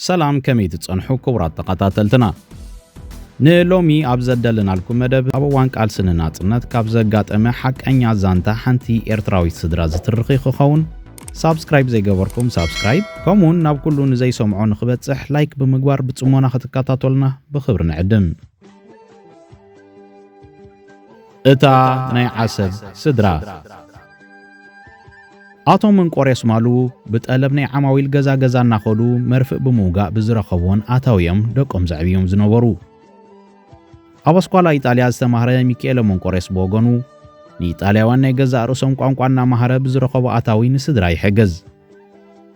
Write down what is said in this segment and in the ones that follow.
ሰላም ከመይት ጸንሑ ክቡራት ተኸታተልትና ንሎሚ ኣብ ዘደልናልኩም መደብ ኣብ እዋን ቃልስን ናጽነት ካብ ዘጋጠመ ሓቀኛ ዛንታ ሓንቲ ኤርትራዊት ስድራ ዝትርኺ ክኸውን ሳብስክራይብ ዘይገበርኩም ሳብስክራይብ ከምኡን ናብ ኩሉ ንዘይሰምዖ ንኽበጽሕ ላይክ ብምግባር ብጽሞና ክትከታተሉና ብኽብሪ ንዕድም። እታ ናይ ዓሰብ ስድራ አቶም እንቆሬስ ማሉ ብጠለብ ናይ ዓማዊል ገዛ እናኸዱ መርፍእ ብምውጋእ ብዝረኸብዎን ኣታውዮም ደቆም ዘዕብዮም ዝነበሩ ኣብ ኣስኳላ ኢጣልያ ዝተማህረ ሚካኤል መንቆሬስ በወገኑ ንኢጣልያውያን ናይ ገዛ ርእሶም ቋንቋ እናማህረ ብዝረኸቦ ኣታዊ ንስድራ ይሕግዝ።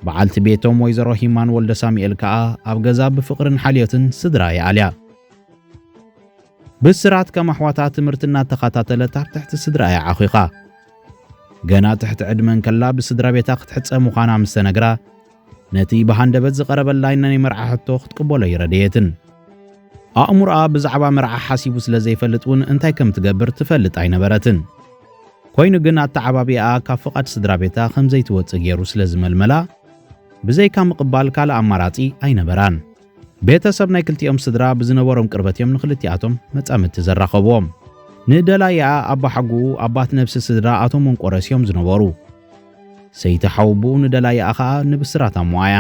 በዓልቲ ቤቶም ወይዘሮ ሂማን ወልደ ሳሙኤል ከዓ ኣብ ገዛ ብፍቕርን ሓልዮትን ስድራ ይኣልያ። ብስራት ከም ኣሕዋታ ትምህርቲ እናተኸታተለት ኣብ ትሕቲ ስድራ ይዓኺኻ ገና ትሕቲ ዕድመን ከላ ብስድራ ቤታ ክትሕፀ ምዃና ምስ ተነግራ ነቲ ብሃንደበት ዝቐረበላ ናይ መርዓ ሕቶ ክትቅበሎ ይረድየትን። ኣእሙርኣ ብዛዕባ መርዓ ሓሲቡ ስለ ዘይፈልጥ እውን እንታይ ከም ትገብር ትፈልጥ ኣይነበረትን። ኮይኑ ግን ኣተዓባቢኣ ካብ ፍቓድ ስድራ ቤታ ከም ዘይትወፅእ ገይሩ ስለ ዝመልመላ ብዘይካ ምቕባል ካልእ ኣማራጺ ኣይነበራን። ቤተሰብ ናይ ክልቲኦም ስድራ ብዝነበሮም ቅርበት እዮም ንኽልቲኣቶም መጻምድቲ ዘራኸብዎም። ንደላይኣ ኣባ ሓጉኡ ኣባት ነብሲ ስድራ ኣቶም መንቆሬስ እዮም ዝነበሩ። ሰይቲ ሓውቡኡ ንደላይኣ ከዓ ንብስራት ኣሞኣያ።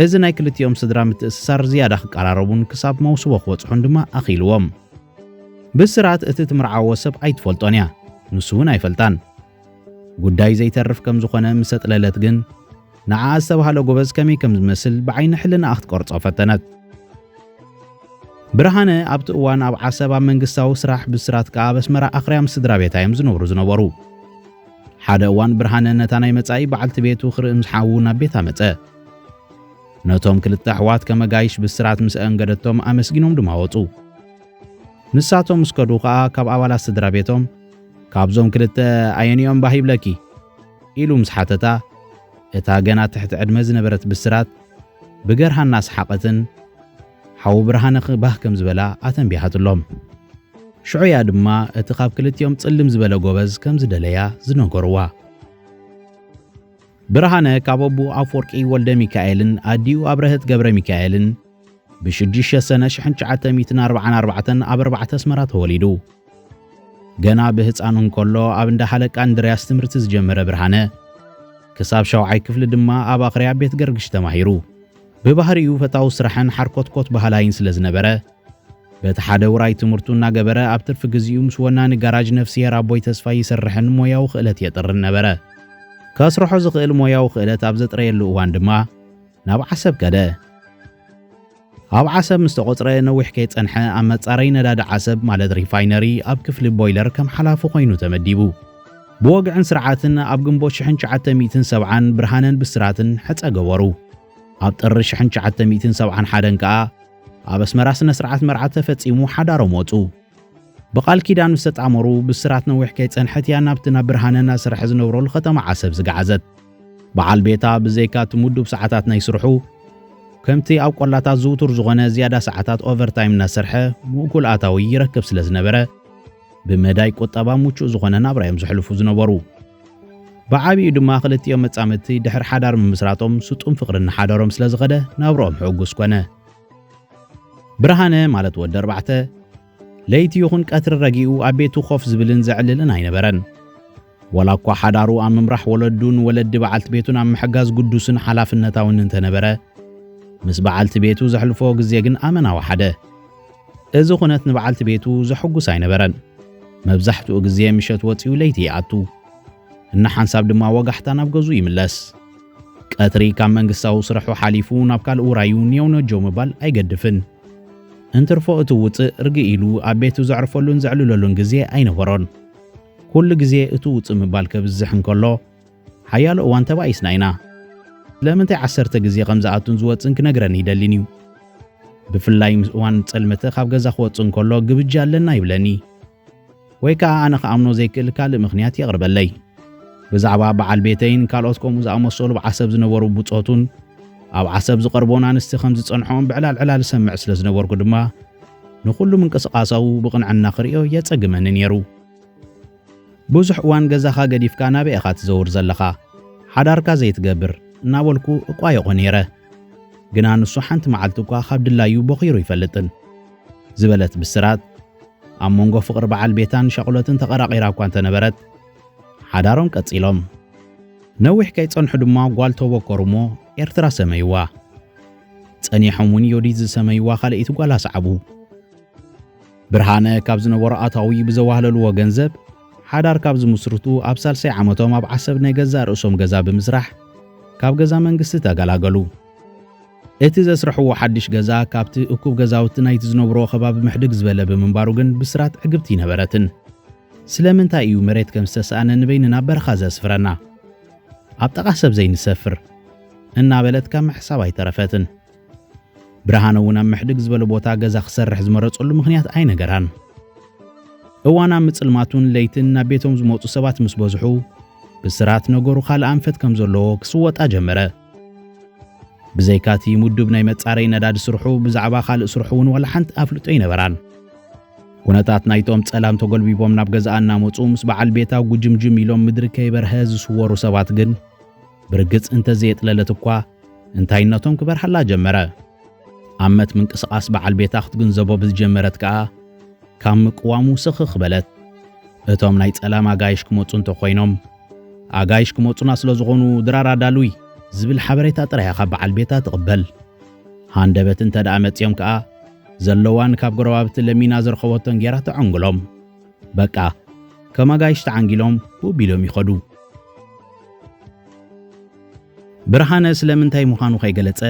እዚ ናይ ክልቲኦም ስድራ ምትእስሳር ዝያዳ ክቀራረቡን ክሳብ መውስቦ ክበጽሑን ድማ ኣኺልዎም። ብስራት እቲ ትምርዓዎ ሰብ ኣይትፈልጦን እያ፣ ንሱ እውን ኣይፈልጣን። ጉዳይ ዘይተርፍ ከም ዝኾነ ምስ ኣጥለለት ግን ንዓ ዝተባሃለ ጎበዝ ከመይ ከም ዝመስል ብዓይኒ ሕልና ክትቆርጾ ፈተነት። ብርሃነ ኣብቲ እዋን ኣብ ዓሰብ ኣብ መንግስታዊ ስራሕ ብስራት ከዓ በስመራ ኣኽርያ ምስ ስድራ ቤታ እዮም ዝነበሩ። ሓደ እዋን ብርሃነ ነታ ናይ መጻኢ በዓልቲ ቤቱ ክርኢ ምስ ሓዉ ናብ ቤታ መጸ። ነቶም ክልተ ኣሕዋት ከመጋይሽ ብስራት ምስ ኣንገደቶም ኣመስጊኖም ድማ ወፁ። ንሳቶም ምስ ከዱ ከዓ ካብ ኣባላት ስድራ ቤቶም ካብዞም ክልተ ኣየኒኦም ባህ ይብለኪ ኢሉ ምስ ሓተታ እታ ገና ትሕቲ ዕድመ ዝነበረት ብስራት ብገርሃ እናስሓቐትን ሓው ብርሃነ ባህ ከም ዝበላ ኣተንቢሓትሎም። ሽዑያ ድማ እቲ ካብ ክልቲኦም ጽልም ዝበለ ጎበዝ ከም ዝደለያ ዝነገርዋ። ብርሃነ ካብ ኣቡ ኣፈወርቂ ወልደ ሚካኤልን ኣዲኡ ኣብረህት ገብረ ሚካኤልን ብ6 ሰነ 1944 ኣብ 4 ኣስመራ ተወሊዱ። ገና ብህፃኑ እንከሎ ኣብ እንዳ ሓለቃ እንድርያስ ትምህርቲ ዝጀመረ ብርሃነ ክሳብ 7ይ ክፍሊ ድማ ኣብ ኣኽርያ ቤት ገርግሽ ተማሂሩ። ብባህሪኡ ፈታዊ ስራሕን ሓርኮትኮት ባህላይን ስለ ዝነበረ በቲ ሓደ ውራይ ትምህርቱ እናገበረ ኣብ ትርፊ ግዚኡ ምስ ወናኒ ጋራጅ ነፍሲሄር ኣቦይ ተስፋ ይሰርሕን ሞያዊ ክእለት የጥርን ነበረ። ከስርሖ ዝኽእል ሞያዊ ክእለት ኣብ ዘጥረየሉ እዋን ድማ ናብ ዓሰብ ከደ። ኣብ ዓሰብ ምስ ተቆፅረ ነዊሕ ከይጸንሐ ኣብ መጻረይ ነዳዲ ዓሰብ ማለት ሪፋይነሪ ኣብ ክፍሊ ቦይለር ከም ሓላፊ ኮይኑ ተመዲቡ። ብወግዕን ስርዓትን ኣብ ግንቦት 1970 ብርሃነን ብስራትን ሕፀ ገበሩ። ኣብ ጥሪ 1971 ከዓ ኣብ ኣስመራ ስነ ስርዓት መርዓ ተፈጺሙ ሓዳሮም ወፁ። ብቓል ኪዳን ዝተጣመሩ ብስራት ነዊሕ ከይጸንሐት እያ ናብቲ ናብ ብርሃነና ስራሕ ዝነብረሉ ከተማ ዓሰብ ዝገዓዘት። በዓል ቤታ ብዘይካ ትምዱብ ሰዓታት ናይ ስርሑ ከምቲ ኣብ ቆላታት ዝውቱር ዝኾነ ዝያዳ ሰዓታት ኦቨርታይም እናሰርሐ ምእኩል ኣታዊ ይረክብ ስለ ዝነበረ ብመዳይ ቁጠባ ምቹእ ዝኾነ ናብራዮም ዘሕልፉ ዝነበሩ። ብዓብኡ ድማ ክልቲኦም መጻምድቲ ድሕሪ ሓዳር ምምስራቶም ስጡም ፍቕርን ሓዳሮም ስለ ዝኸደ ናብሮኦም ሕጉስ ኮነ። ብርሃነ ማለት ወዲ 4 ለይቲ ይኹን ቀትሪ ረጊኡ ኣብ ቤቱ ኮፍ ዝብልን ዘዕልልን ኣይነበረን። ወላ እኳ ሓዳሩ ኣብ ምምራሕ ወለዱን ወለዲ በዓልቲ ቤቱን ኣብ ምሕጋዝ ጉዱስን ሓላፍነታውን እንተነበረ ምስ በዓልቲ ቤቱ ዘሕልፎ ግዜ ግን ኣመናዊ ሓደ። እዚ ኩነት ንበዓልቲ ቤቱ ዘሕጉስ ኣይነበረን። መብዛሕትኡ ግዜ ምሸት ወፂኡ ለይቲ ይኣቱ እና ሓንሳብ ድማ ወጋሕታ ናብ ገዙ ይምለስ። ቀትሪ ካብ መንግስታዊ ስርሑ ሓሊፉ ናብ ካልእ ውራዩ ኒው ነጆ ምባል ኣይገድፍን። እንትርፎ እቲ ውፅእ ርጊ ኢሉ ኣብ ቤቱ ዘዕርፈሉን ዘዕልለሉን ግዜ ኣይነበሮን። ኩሉ ግዜ እቲ ውፅእ ምባል ከብዝሕ እንከሎ ሓያሎ እዋን ተባኢስና ኢና። ለምንታይ 10 ግዜ ከም ዝኣቱን ዝወፅን ክነግረኒ ይደሊን እዩ። ብፍላይ እዋን ጸልመተ ካብ ገዛ ክወፅእ እንከሎ ግብጃ ኣለና ይብለኒ፣ ወይ ከዓ ኣነ ከኣምኖ ዘይክእል ካልእ ምኽንያት የቕርበለይ። ብዛዕባ በዓል ቤተይን ካልኦት ከምኡ ዝኣመሰሉ ብዓሰብ ዝነበሩ ብፆቱን ኣብ ዓሰብ ዝቐርቦን ኣንስቲ ከም ዝጸንሖም ብዕላል ሰምዕ ስለ ዝነበርኩ ድማ ንኹሉ ምንቅስቓሳው ብቕንዕና ክሪኦ የጸግመኒ ነይሩ። ብዙሕ እዋን ገዛኻ ገዲፍካ ናበይ ኢኻ ትዘውር ዘለኻ ሓዳርካ ዘይትገብር እናበልኩ እቋየቆ ነይረ። ግና ንሱ ሓንቲ መዓልቲ እኳ ካብ ድላዩ በኺሩ ይፈልጥን ዝበለት ብስራት ኣብ መንጎ ፍቕሪ በዓል ቤታን ሸቕሎትን ተቐራቒራ እኳ እንተነበረት ሓዳሮም ቀፂሎም ነዊሕ ከይጸንሑ ድማ ጓል ተበከሩ እሞ ኤርትራ ሰመይዋ ጸኒሖም እውን ዮዲት ዝሰመይዋ ካልአይቲ ጓል ኣሰዓቡ ብርሃነ ካብ ዝነበሮ ኣታዊ ብዘዋህለልዎ ገንዘብ ሓዳር ካብ ዝምስርቱ ኣብ ሳልሳይ ዓመቶም ኣብ ዓሰብ ናይ ገዛ ርእሶም ገዛ ብምስራሕ ካብ ገዛ መንግስቲ ተገላገሉ እቲ ዘስርሕዎ ሓድሽ ገዛ ካብቲ እኩብ ገዛውቲ ናይቲ ዝነብሮ ከባቢ ምሕድግ ዝበለ ብምንባሩ ግን ብስራት ዕግብቲ ነበረትን ስለምንታይ እዩ መሬት ከም ዝተሰኣነ ንበይንና በረኻ ዘስፍረና ኣብ ጠቓ ሰብ ዘይንሰፍር እናበለት ካብ ምሕሳብ ኣይተረፈትን ብርሃነ እውን ኣብ ምሕድግ ዝበለ ቦታ ገዛ ክሰርሕ ዝመረጸሉ ምኽንያት ኣይነገራን እዋና ምጽልማቱን ለይትን ናብ ቤቶም ዝመጹ ሰባት ምስ በዝሑ ብስራት ነገሩ ካልእ ኣንፈት ከም ዘለዎ ክስወጣ ጀመረ ብዘይካቲ ሙድብ ናይ መጻረይ ነዳዲ ስርሑ ብዛዕባ ካልእ ስርሑ እውን ወላ ሓንቲ ኣፍልጦ ይነበራን ኩነታት ናይቶም ጸላም ተጎልቢቦም ናብ ገዛ እናመጹ ምስ በዓል ቤታ ጉጅምጅም ኢሎም ምድሪ ከይበርሀ ዝስወሩ ሰባት ግን ብርግጽ እንተዘየጥለለት እኳ እንታይነቶም ክበርሐላ ጀመረ ዓመት ምንቅስቓስ በዓል ቤታ ክትግንዘቦ ብዝጀመረት ከዓ ካብ ምቅዋሙ ስኽኽ በለት እቶም ናይ ጸላም ኣጋይሽ ክመጹ እንተኾይኖም ኣጋይሽ ክመጹና ስለ ዝኾኑ ድራር ኣዳሉይ ዝብል ሓበሬታ ጥራይ ካብ በዓል ቤታ ትቕበል ሃንደበት እንተ ደኣ መጺኦም ከዓ ዘለዋን ካብ ጎረባብቲ ለሚና ዝረኸቦቶን ጌራ ተዓንግሎም በቃ ከም ኣጋይሽ ተዓንጊሎም ውቢሎም ይኸዱ ብርሃነ ስለምንታይ ምዃኑ ከይገለጸ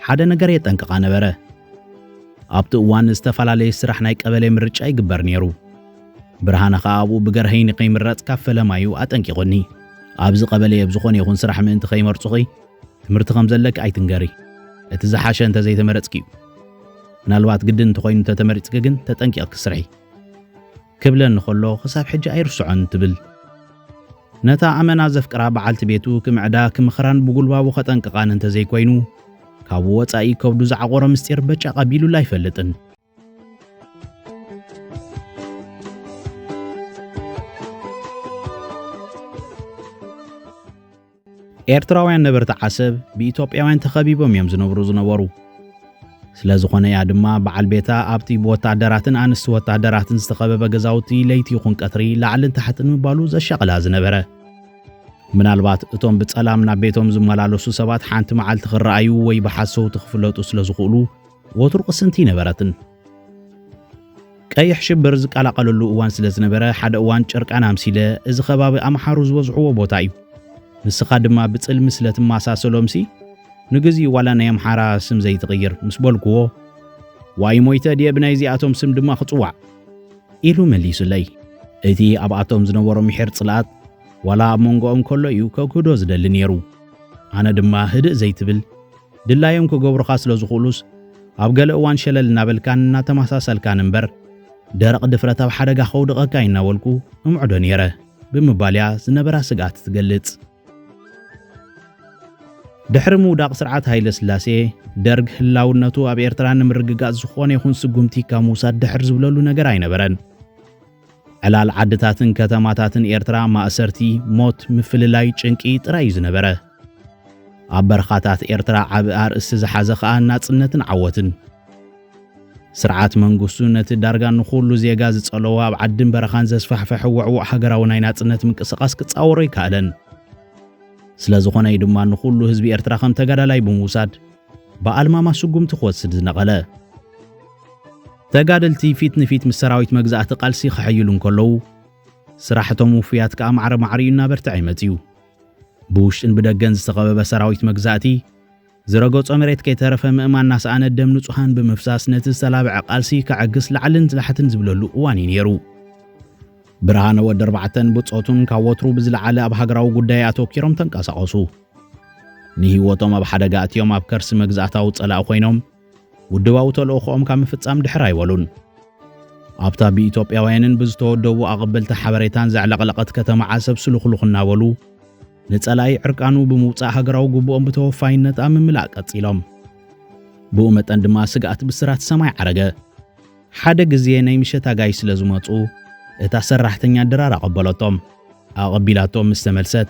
ሓደ ነገር የጠንቅቓ ነበረ ኣብቲ እዋን ዝተፈላለየ ስራሕ ናይ ቀበሌ ምርጫ ይግበር ነይሩ ብርሃነ ከዓ ኣብኡ ብገርሀይኒ ከይምረጽ ካብ ፈለማዩ ኣጠንቂቑኒ ኣብዚ ቀበሌ ብዝኾነ ይኹን ስራሕ ምእንቲ ከይመርጹኺ ትምህርቲ ከም ዘለቂ ኣይትንገሪ እቲ ዝሓሸ እንተዘይተመረጽኪ እዩ ምናልባት ግድን እንተኾይኑ እንተተመሪጽኪ ግን ተጠንቂቕክ ስርሒ ክብለን ንኸሎ ክሳብ ሕጂ ኣይርስዖን ትብል ነታ ኣመና ዘፍቅራ በዓልቲ ቤቱ ክምዕዳ ክምኽራን ብጉልባቡ ኸጠንቅቓን እንተዘይኮይኑ ካብ ወፃኢ ከብዱ ዝዓቆረ ምስጢር በጫ ቀቢሉላ ኣይፈልጥን ኤርትራውያን ነበርቲ ዓሰብ ብኢትዮጵያውያን ተኸቢቦም እዮም ዝነበሩ ስለዝኾነ ያ ድማ በዓል ቤታ ኣብቲ ብወታደራትን ኣንስቲ ወታደራትን ዝተኸበበ ገዛውቲ ለይቲ ይኹን ቀትሪ ላዕልን ታሕትን ምባሉ ዘሻቕላ ዝነበረ ምናልባት እቶም ብጸላም ናብ ቤቶም ዝመላለሱ ሰባት ሓንቲ መዓልቲ ክረኣዩ ወይ ብሓሰውቲ ክፍለጡ ስለዝኽእሉ ወትሩ ቅስንቲ ነበረትን ቀይሕ ሽብር ዝቃላቀለሉ እዋን ስለ ዝነበረ ሓደ እዋን ጨርቃን ኣምሲለ እዚ ከባቢ ኣምሓሩ ዝበዝሕዎ ቦታ እዩ ንስኻ ድማ ብጽልሚ ስለትማሳሰሎምሲ ንግዚ ዋላ ናይ ኣምሓራ ስም ዘይትቕይር ምስ በልክዎ ዋይ ሞይተ ድየ ብናይ እዚኣቶም ስም ድማ ክጽዋዕ ኢሉ መሊሱለይ እቲ ኣብኣቶም ዝነበሮ ምሕር ጽልኣት ዋላ ኣብ መንጎኦም ከሎ እዩ ከክህዶ ዝደሊ ነይሩ ኣነ ድማ ህድእ ዘይትብል ድላዮም ክገብሩኻ ስለ ዝኽእሉስ ኣብ ገለ እዋን ሸለል እናበልካን እናተመሳሰልካን እምበር ደረቕ ድፍረት ኣብ ሓደጋ ከውድቐካ ይናበልኩ እምዕዶ ነይረ ብምባልያ ዝነበራ ስጋት ትገልጽ ድሕሪ ምውዳቕ ስርዓት ሃይለ ስላሴ ደርግ ህላውነቱ ኣብ ኤርትራ ንምርግጋጽ ዝኾነ ይኹን ስጉምቲ ካብ ምውሳድ ድሕር ዝብለሉ ነገር ኣይነበረን ዕላል ዓድታትን ከተማታትን ኤርትራ ማእሰርቲ ሞት ምፍልላይ ጭንቂ ጥራይ ዝነበረ ኣብ በረኻታት ኤርትራ ዓብ ኣርእስቲ ዝሓዘ ከዓ ናጽነትን ዓወትን ስርዓት መንግስቱ ነቲ ዳርጋ ንኹሉ ዜጋ ዝጸለዋ ኣብ ዓድን በረኻን ዘስፋሕፈሐ ውዕውዕ ሃገራዊ ናይ ናጽነት ምንቅስቓስ ክጻወሮ ይከኣለን ስለዝኾነ ድማ ንኹሉ ህዝቢ ኤርትራ ከም ተጋዳላይ ብምውሳድ በኣልማማ ስጉምቲ ክወስድ ዝነቐለ ተጋደልቲ ፊት ንፊት ምስ ሰራዊት መግዛእቲ ቃልሲ ክሕይሉ እንከለዉ ስራሕቶም ውፍያት ከዓ ማዕረ ማዕሪኡ እናበርትዐ ይመጽዩ ብውሽጥን ብደገን ዝተኸበበ ሰራዊት መግዛእቲ ዝረገጾ መሬት ከይተረፈ ምእማን ናስኣነ ደም ንጹሃን ብምፍሳስ ነቲ ዝተላብዐ ቃልሲ ክዕግስ ላዕልን ዝላሕትን ዝብለሉ እዋን ነይሩ ብርሃነ ወዲ ኣርባዕተን ብጾቱን ካብ ወትሩ ብዝለዓለ ኣብ ሃገራዊ ጉዳይ ኣተወኪሮም ተንቀሳቐሱ ንህይወቶም ኣብ ሓደጋ ኣትዮም ኣብ ከርሲ መግዛእታዊ ጸላእ ኮይኖም ውድባዊ ተልእኾኦም ካብ ምፍጻም ድሕር ኣይበሉን ኣብታ ብኢትዮጵያውያንን ብዝተወደቡ ኣቐበልቲ ሓበሬታን ዘዕለቕለቐት ከተማ ዓሰብ ስልኽልኽ እናበሉ ንጸላኢ ዕርቃኑ ብምውጻእ ሃገራዊ ግቡኦም ብተወፋይነት ኣብ ምምላእ ቀጺሎም ብኡ መጠን ድማ ስጋኣት ብስራት ሰማይ ዓረገ ሓደ ግዜ ናይ ምሸት ኣጋይ ስለ ዝመጹ እታ ሰራሕተኛ ድራር ኣቐበለቶም ኣቐቢላቶም ምስ ተመልሰት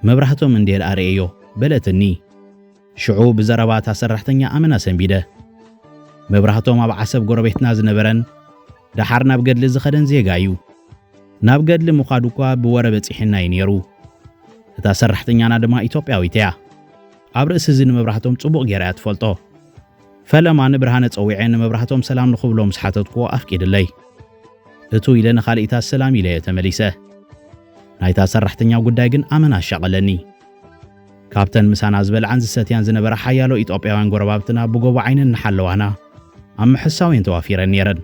መብራህቶም እንዴል ኣርአዮ በለትኒ شعو بزربات سرحتنيا أمنا سنبيده مبرهتهم أب عصب قربتنا زنبرن دحار نابقد لزخدن زيقايو نابقد لمقادوكوا بوربت إحنا ينيرو اتا سرحتنيا نادما إيطوبياويتيا أبرأس زين مبرهتهم تصبوق جيرات فولتو فلما نبرهانة أويعين مبرهتهم سلام نخبلو مسحاتتكوا أفكيد اللي اتو إلينا خالئتا السلام إليه تمليسه نايتا سرحتنيا قدايقن أمنا شغلني كابتن مسانا زبل عن زستيان زنبرا حيالو إيطوبياوان قربابتنا بقوب عينن نحلوانا أم حساوين توافيرن يرن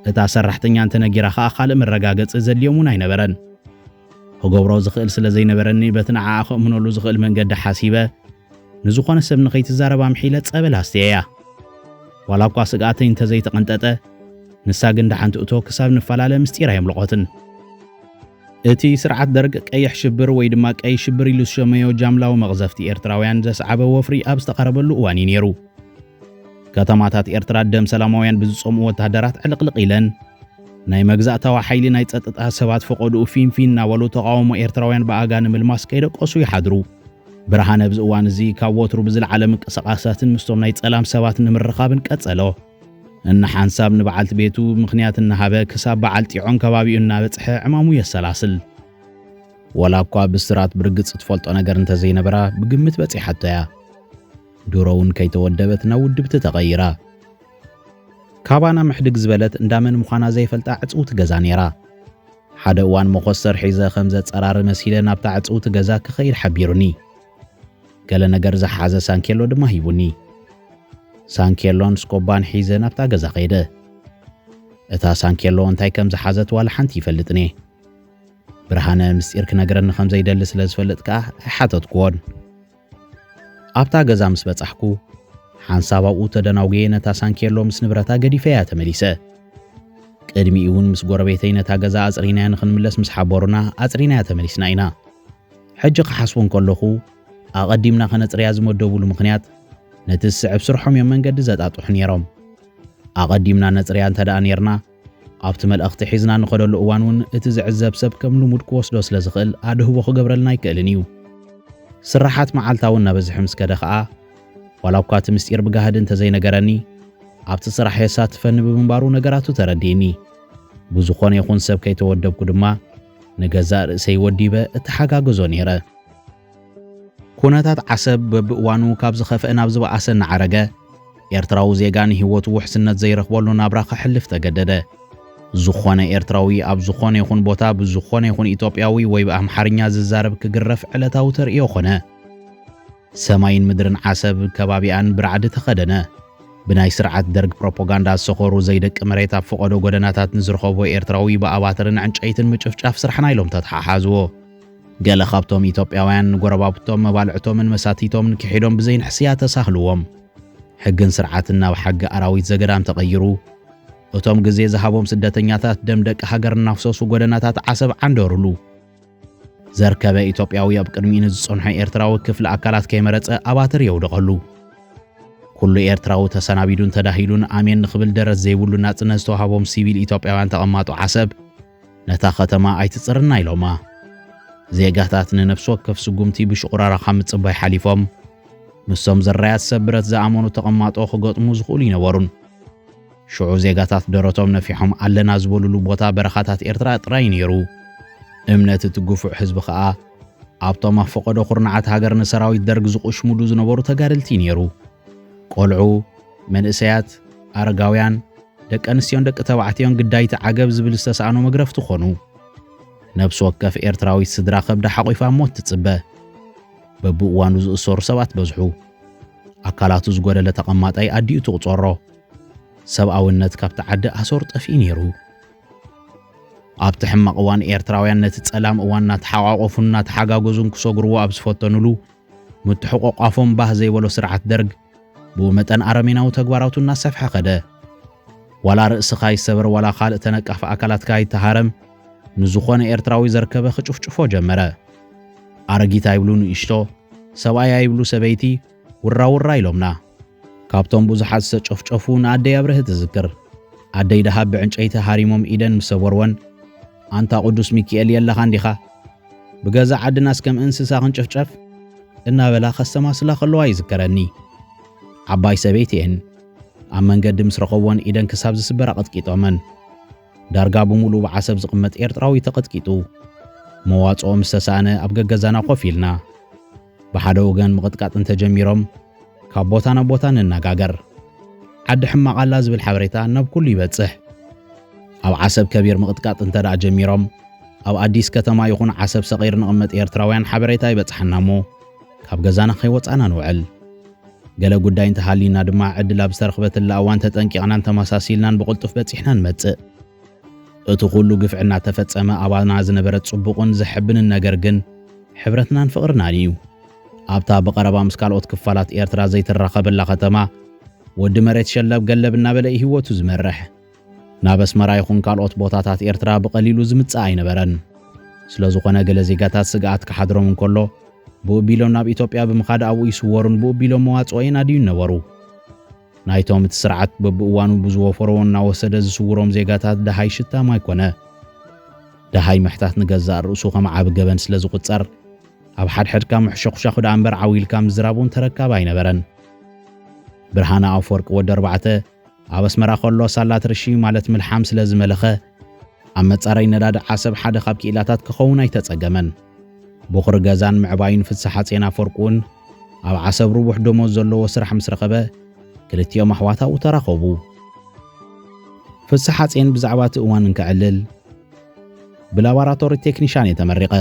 اتا سرحتنيا انتنجيرا خالق من رقاقت إزا اليومون اينبرن هقوبرو زخيل سلزي نبرني بتنا عاقو منولو زخيل من قد حاسيبه نزوخان السبن خيت الزاربا محيلة قبل هستيايا ولا بقى سقاتين تزي تقنطته نساقن دحانت اتو كساب نفلاله مستيرا يملقوتن اتي سرعت درق قيح شبر وي دما قي شبر يلوس شميو جاملاو مغزفتي إرتراويان زسعبه وفري أب استقربلو እዋን ነይሩ ከተማታት ኤርትራ ደም ሰላማውያን ብዙጾም ወታደራት ዕልቅልቅ ኢለን ናይ መግዛእታዊ ሓይሊ ናይ ጸጥታ ሰባት ፈቆዱ ፊንፊን ናበሉ ተቃውሞ ኤርትራውያን በአጋን ምልማስ ከይደቆሱ ይሓድሩ ብርሃነ ብዝእዋን እዚ ካብ ወትሩ ብዝልዓለ ምንቅስቃሳትን ምስቶም ናይ ጸላም ሰባት ንምርኻብን ቀጸሎ እነ ሓንሳብ ንበዓልቲ ቤቱ ምኽንያት እናሃበ ክሳብ በዓል ጢዖን ከባቢኡ እናበጽሐ ዕማሙ የሰላስል ወላ እኳ ብስራት ብርግጽ ትፈልጦ ነገር እንተዘይነበራ ብግምት በጽሐተያ ዱሮውን ከይተወደበት ናውድብት ተቀይራ ካባና ምሕድግ ዝበለት እንዳመን ምዃና ዘይፈልጣ ዕጽውት ገዛ ነይራ ሓደ እዋን መኾሰር ሒዘ ከምዘ ጸራር መሲለ ናብታ ዕጽውት ገዛ ክኸይድ ሓቢሩኒ ገለ ነገር ዝሓዘ ሳንኬሎ ድማ ሂቡኒ ሳንኬሎን ስኮባን ሒዘ ናብታ ገዛ ኸይደ እታ ሳንኬሎ እንታይ ከም ዝሓዘት ዋላ ሓንቲ ይፈልጥኒ ብርሃነ ምስጢር ክነግረኒ ከም ዘይደሊ ስለ ዝፈልጥ ከዓ ሓተትኩዎን ኣብታ ገዛ ምስ በጻሕኩ ሓንሳብ ኣብኡ ተደናውጌ ነታ ሳንኬሎ ምስ ንብረታ ገዲፈያ ተመሊሰ ቅድሚኡን ምስ ጎረቤተይ ነታ ገዛ ኣጽሪናያ ንኽንምለስ ምስ ሓበሩና ኣጽሪናያ ተመሊስና ኢና ሕጂ ክሓስቡን ከለኹ ኣቐዲምና ኸነጽርያ ዝመደቡሉ ምኽንያት ነቲ ዝስዕብ ስርሖም እዮም መንገዲ ዘጣጥሑ ነይሮም ኣቐዲምና ነጽርያ እንተደኣ ነርና ኣብቲ መልእኽቲ ሒዝና ንኸደሉ እዋን እውን እቲ ዝዕዘብ ሰብ ከም ልሙድ ክወስዶ ስለ ዝኽእል ኣድህቦ ክገብረልና ይክእልን እዩ ስራሓት መዓልታውን ናበዝሕ ምስ ከደ ከዓ ዋላ እኳ እቲ ምስጢር ብጋህድ እንተዘይነገረኒ ኣብቲ ስራሕ የሳትፈኒ ብምንባሩ ነገራቱ ተረዲእኒ ብዝኾነ ይኹን ሰብ ከይተወደብኩ ድማ ንገዛእ ርእሰይ ወዲበ እተሓጋገዞ ነይረ ኩነታት ዓሰብ በብእዋኑ ካብ ዝኸፍአ ናብ ዝበኣሰ እናዓረገ ኤርትራዊ ዜጋ ንህይወቱ ውሕስነት ዘይረኽበሉ ናብራ ክሕልፍ ተገደደ ዝኾነ ኤርትራዊ ኣብ ዝኾነ ይኹን ቦታ ብዝኾነ ይኹን ኢትዮጵያዊ ወይ በኣምሓርኛ ዝዛረብ ክግረፍ ዕለታዊ ተርእዮ ኾነ ሰማይን ምድርን ዓሰብ ከባቢኣን ብርዓዲ ተኸደነ ብናይ ስርዓት ደርግ ፕሮፓጋንዳ ዝሰኸሩ ዘይደቂ መሬት ኣብ ፈቐዶ ጎደናታት ንዝረኸቦ ኤርትራዊ ብኣባትርን ዕንጨይትን ምጭፍጫፍ ስራሕና ኢሎም ተተሓሓዝዎ ገለ ካብቶም ኢትዮጵያውያን ጎረባብቶም መባልዕቶምን መሳቲቶምን ክሒዶም ብዘይንሕስያ ተሳህልዎም ሕግን ስርዓትን ናብ ሓጊ ኣራዊት ዘገዳም ተቐይሩ እቶም ግዜ ዝሃቦም ስደተኛታት ደም ደቂ ሃገር እናፍሰሱ ጎደናታት ዓሰብ ዓንደሩሉ ዘርከበ ኢትዮጵያዊ ኣብ ቅድሚኡ ዝጸንሐ ኤርትራዊ ክፍሊ ኣካላት ከይመረጸ ኣባትር የውደቐሉ ኩሉ ኤርትራዊ ተሰናቢዱን ተዳሂሉን ኣሜን ንኽብል ደረስ ዘይብሉ ናጽነት ዝተዋሃቦም ሲቪል ኢትዮጵያውያን ተቐማጡ ዓሰብ ነታ ከተማ ኣይትጽርና ኢሎማ ዜጋታት ንነፍሲ ወከፍ ስጉምቲ ብሽቁራራ ካብ ምጽባይ ሓሊፎም ምሶም ዘራያት ሰብረት ዝኣመኑ ተቐማጦ ክገጥሙ ዝኽእሉ ይነበሩን ሽዑ ዜጋታት ደረቶም ነፊሖም ኣለና ዝበሉሉ ቦታ በረኻታት ኤርትራ ጥራይ ነይሩ እምነት እቲ ጉፉዕ ህዝቢ ከዓ ኣብቶም ኣፈቐዶ ኩርናዓት ሃገር ንሰራዊት ደርግ ዝቁሽሙሉ ዝነበሩ ተጋደልቲ ነይሩ ቆልዑ መንእሰያት ኣረጋውያን ደቂ ኣንስትዮን ደቂ ተባዕትዮን ግዳይቲ ዓገብ ዝብል ዝተሰኣኑ መግረፍቲ ኾኑ ነብሲ ወከፍ ኤርትራዊት ስድራ ከብዳ ሓቂፋ ሞት ትጽበ በብእዋኑ ዝእሰሩ ሰባት በዝሑ ኣካላቱ ዝጎደለ ተቐማጣይ ኣዲኡ ትቁፀሮ ሰብኣውነት ካብቲ ዓዲ ኣሶር ጠፊኡ ነይሩ ኣብቲ ሕማቕ እዋን ኤርትራውያን ነቲ ጸላም እዋን እናተሓቋቆፉን እናተሓጋገዙን ክሰግርዎ ኣብ ዝፈተኑሉ ምትሕቆቋፎም ባህ ዘይበሎ ስርዓት ደርግ ብመጠን ኣረሜናዊ ተግባራቱ እናሰፍሐ ኸደ ዋላ ርእስኻ ይሰበር ዋላ ካልእ ተነቃፊ ኣካላትካ ይተሃረም ንዝኾነ ኤርትራዊ ዘርከበ ክጭፍጭፎ ጀመረ ኣረጊታ ይብሉ ንእሽቶ ሰብኣያ ይብሉ ሰበይቲ ውራ ኢሎምና ካብቶም ብዙሓት ዝተጨፍጨፉ ንኣደይ ኣብረህ ትዝክር ኣደይ ደሃብ ብዕንጨይቲ ሃሪሞም ኢደን ምሰበርወን ኣንታ ቅዱስ ሚካኤል የለኻ እንዲኻ ብገዛ ዓድናስ ከም እንስሳ ክንጭፍጨፍ እናበላ ከሰማስላ ከለዋ ይዝከረኒ ዓባይ ሰበይቲን ኣብ መንገዲ ምስ ረኸቦን ኢደን ክሳብ ዝስበር ኣቐጥቂጦመን ዳርጋ ብሙሉ ብዓሰብ ዝቕመጥ ኤርትራዊ ተቐጥቂጡ መዋጽኦ ምስ ተሳእነ ኣብ ገገዛና ኮፍ ኢልና ብሓደ ወገን ምቕጥቃጥ እንተጀሚሮም ካብ ቦታ ናብ ቦታ ንነጋገር ዓዲ ሕማቕ ኣላ ዝብል ሓበሬታ ናብ ኩሉ ይበጽሕ ኣብ ዓሰብ ከቢር ምቕጥቃጥ እንተደኣ ጀሚሮም ኣብ ኣዲስ ከተማ ይኹን ዓሰብ ሰቒር ንቕመጥ ኤርትራውያን ሓበሬታ ይበጽሐና እሞ ካብ ገዛና ከይወጻና ንውዕል ገለ ጉዳይ እንተሃሊና ድማ ዕድል ኣብ ዝተረኽበትላ እዋን ተጠንቂቕናን ተመሳሲልናን ብቕልጡፍ በፂሕና ንመጽእ እቲ ኩሉ ግፍዕና ተፈጸመ ኣባና ዝነበረ ጽቡቕን ዝሕብንን ነገር ግን ሕብረትናን ፍቕርናን እዩ ኣብታ ብቐረባ ምስ ካልኦት ክፋላት ኤርትራ ዘይተራኸበላ ከተማ ወዲ መሬት ሸለብ ገለብ እናበለ ህይወቱ ዝመርሕ ናብ ኣስመራ ይኹን ካልኦት ቦታታት ኤርትራ ብቐሊሉ ዝምጽእ ኣይነበረን ስለ ዝኾነ ገለ ዜጋታት ስግኣት ክሓድሮም እንከሎ ብኡቢሎም ናብ ኢትዮጵያ ብምኻድ ኣብኡ ይስወሩን ብኡቢሎም መዋጽኦን ኣድዩ ነበሩ ናይቶም እቲ ስርዓት በብእዋኑ ብዝወፈሮን እናወሰደ ዝስውሮም ዜጋታት ደሃይ ሽታማ ኣይኮነ ደሃይ መሕታት ንገዛእ ርእሱ ከም ዓብ ገበን ስለ ዝቝጸር ኣብ ሓድሕድካ ምሕሸኹሻኹ ዳ እምበር ዓዊልካ ምዝራቡን ተረካብ ኣይነበረን ብርሃነ ኣፈወርቂ ወዲ 4 ኣብ ኣስመራ ከሎ ሳላት ርሺ ማለት ምልሓም ስለ ዝመለኸ ኣብ መጻረይ ነዳዲ ዓሰብ ሓደ ካብ ክኢላታት ክኸውን ኣይተጸገመን ብኹሪ ገዛን ምዕባይን ፍስሓ ጼና ኣፈወርቁን ኣብ ዓሰብ ርቡሕ ደሞዝ ዘለዎ ስራሕ ምስ ረኸበ ክልቲኦም ኣሕዋታኡ ተራኸቡ ፍስሓ ጼን ብዛዕባ እቲ እዋን እንክዕልል ብላቦራቶሪ ቴክኒሻን የተመረቀ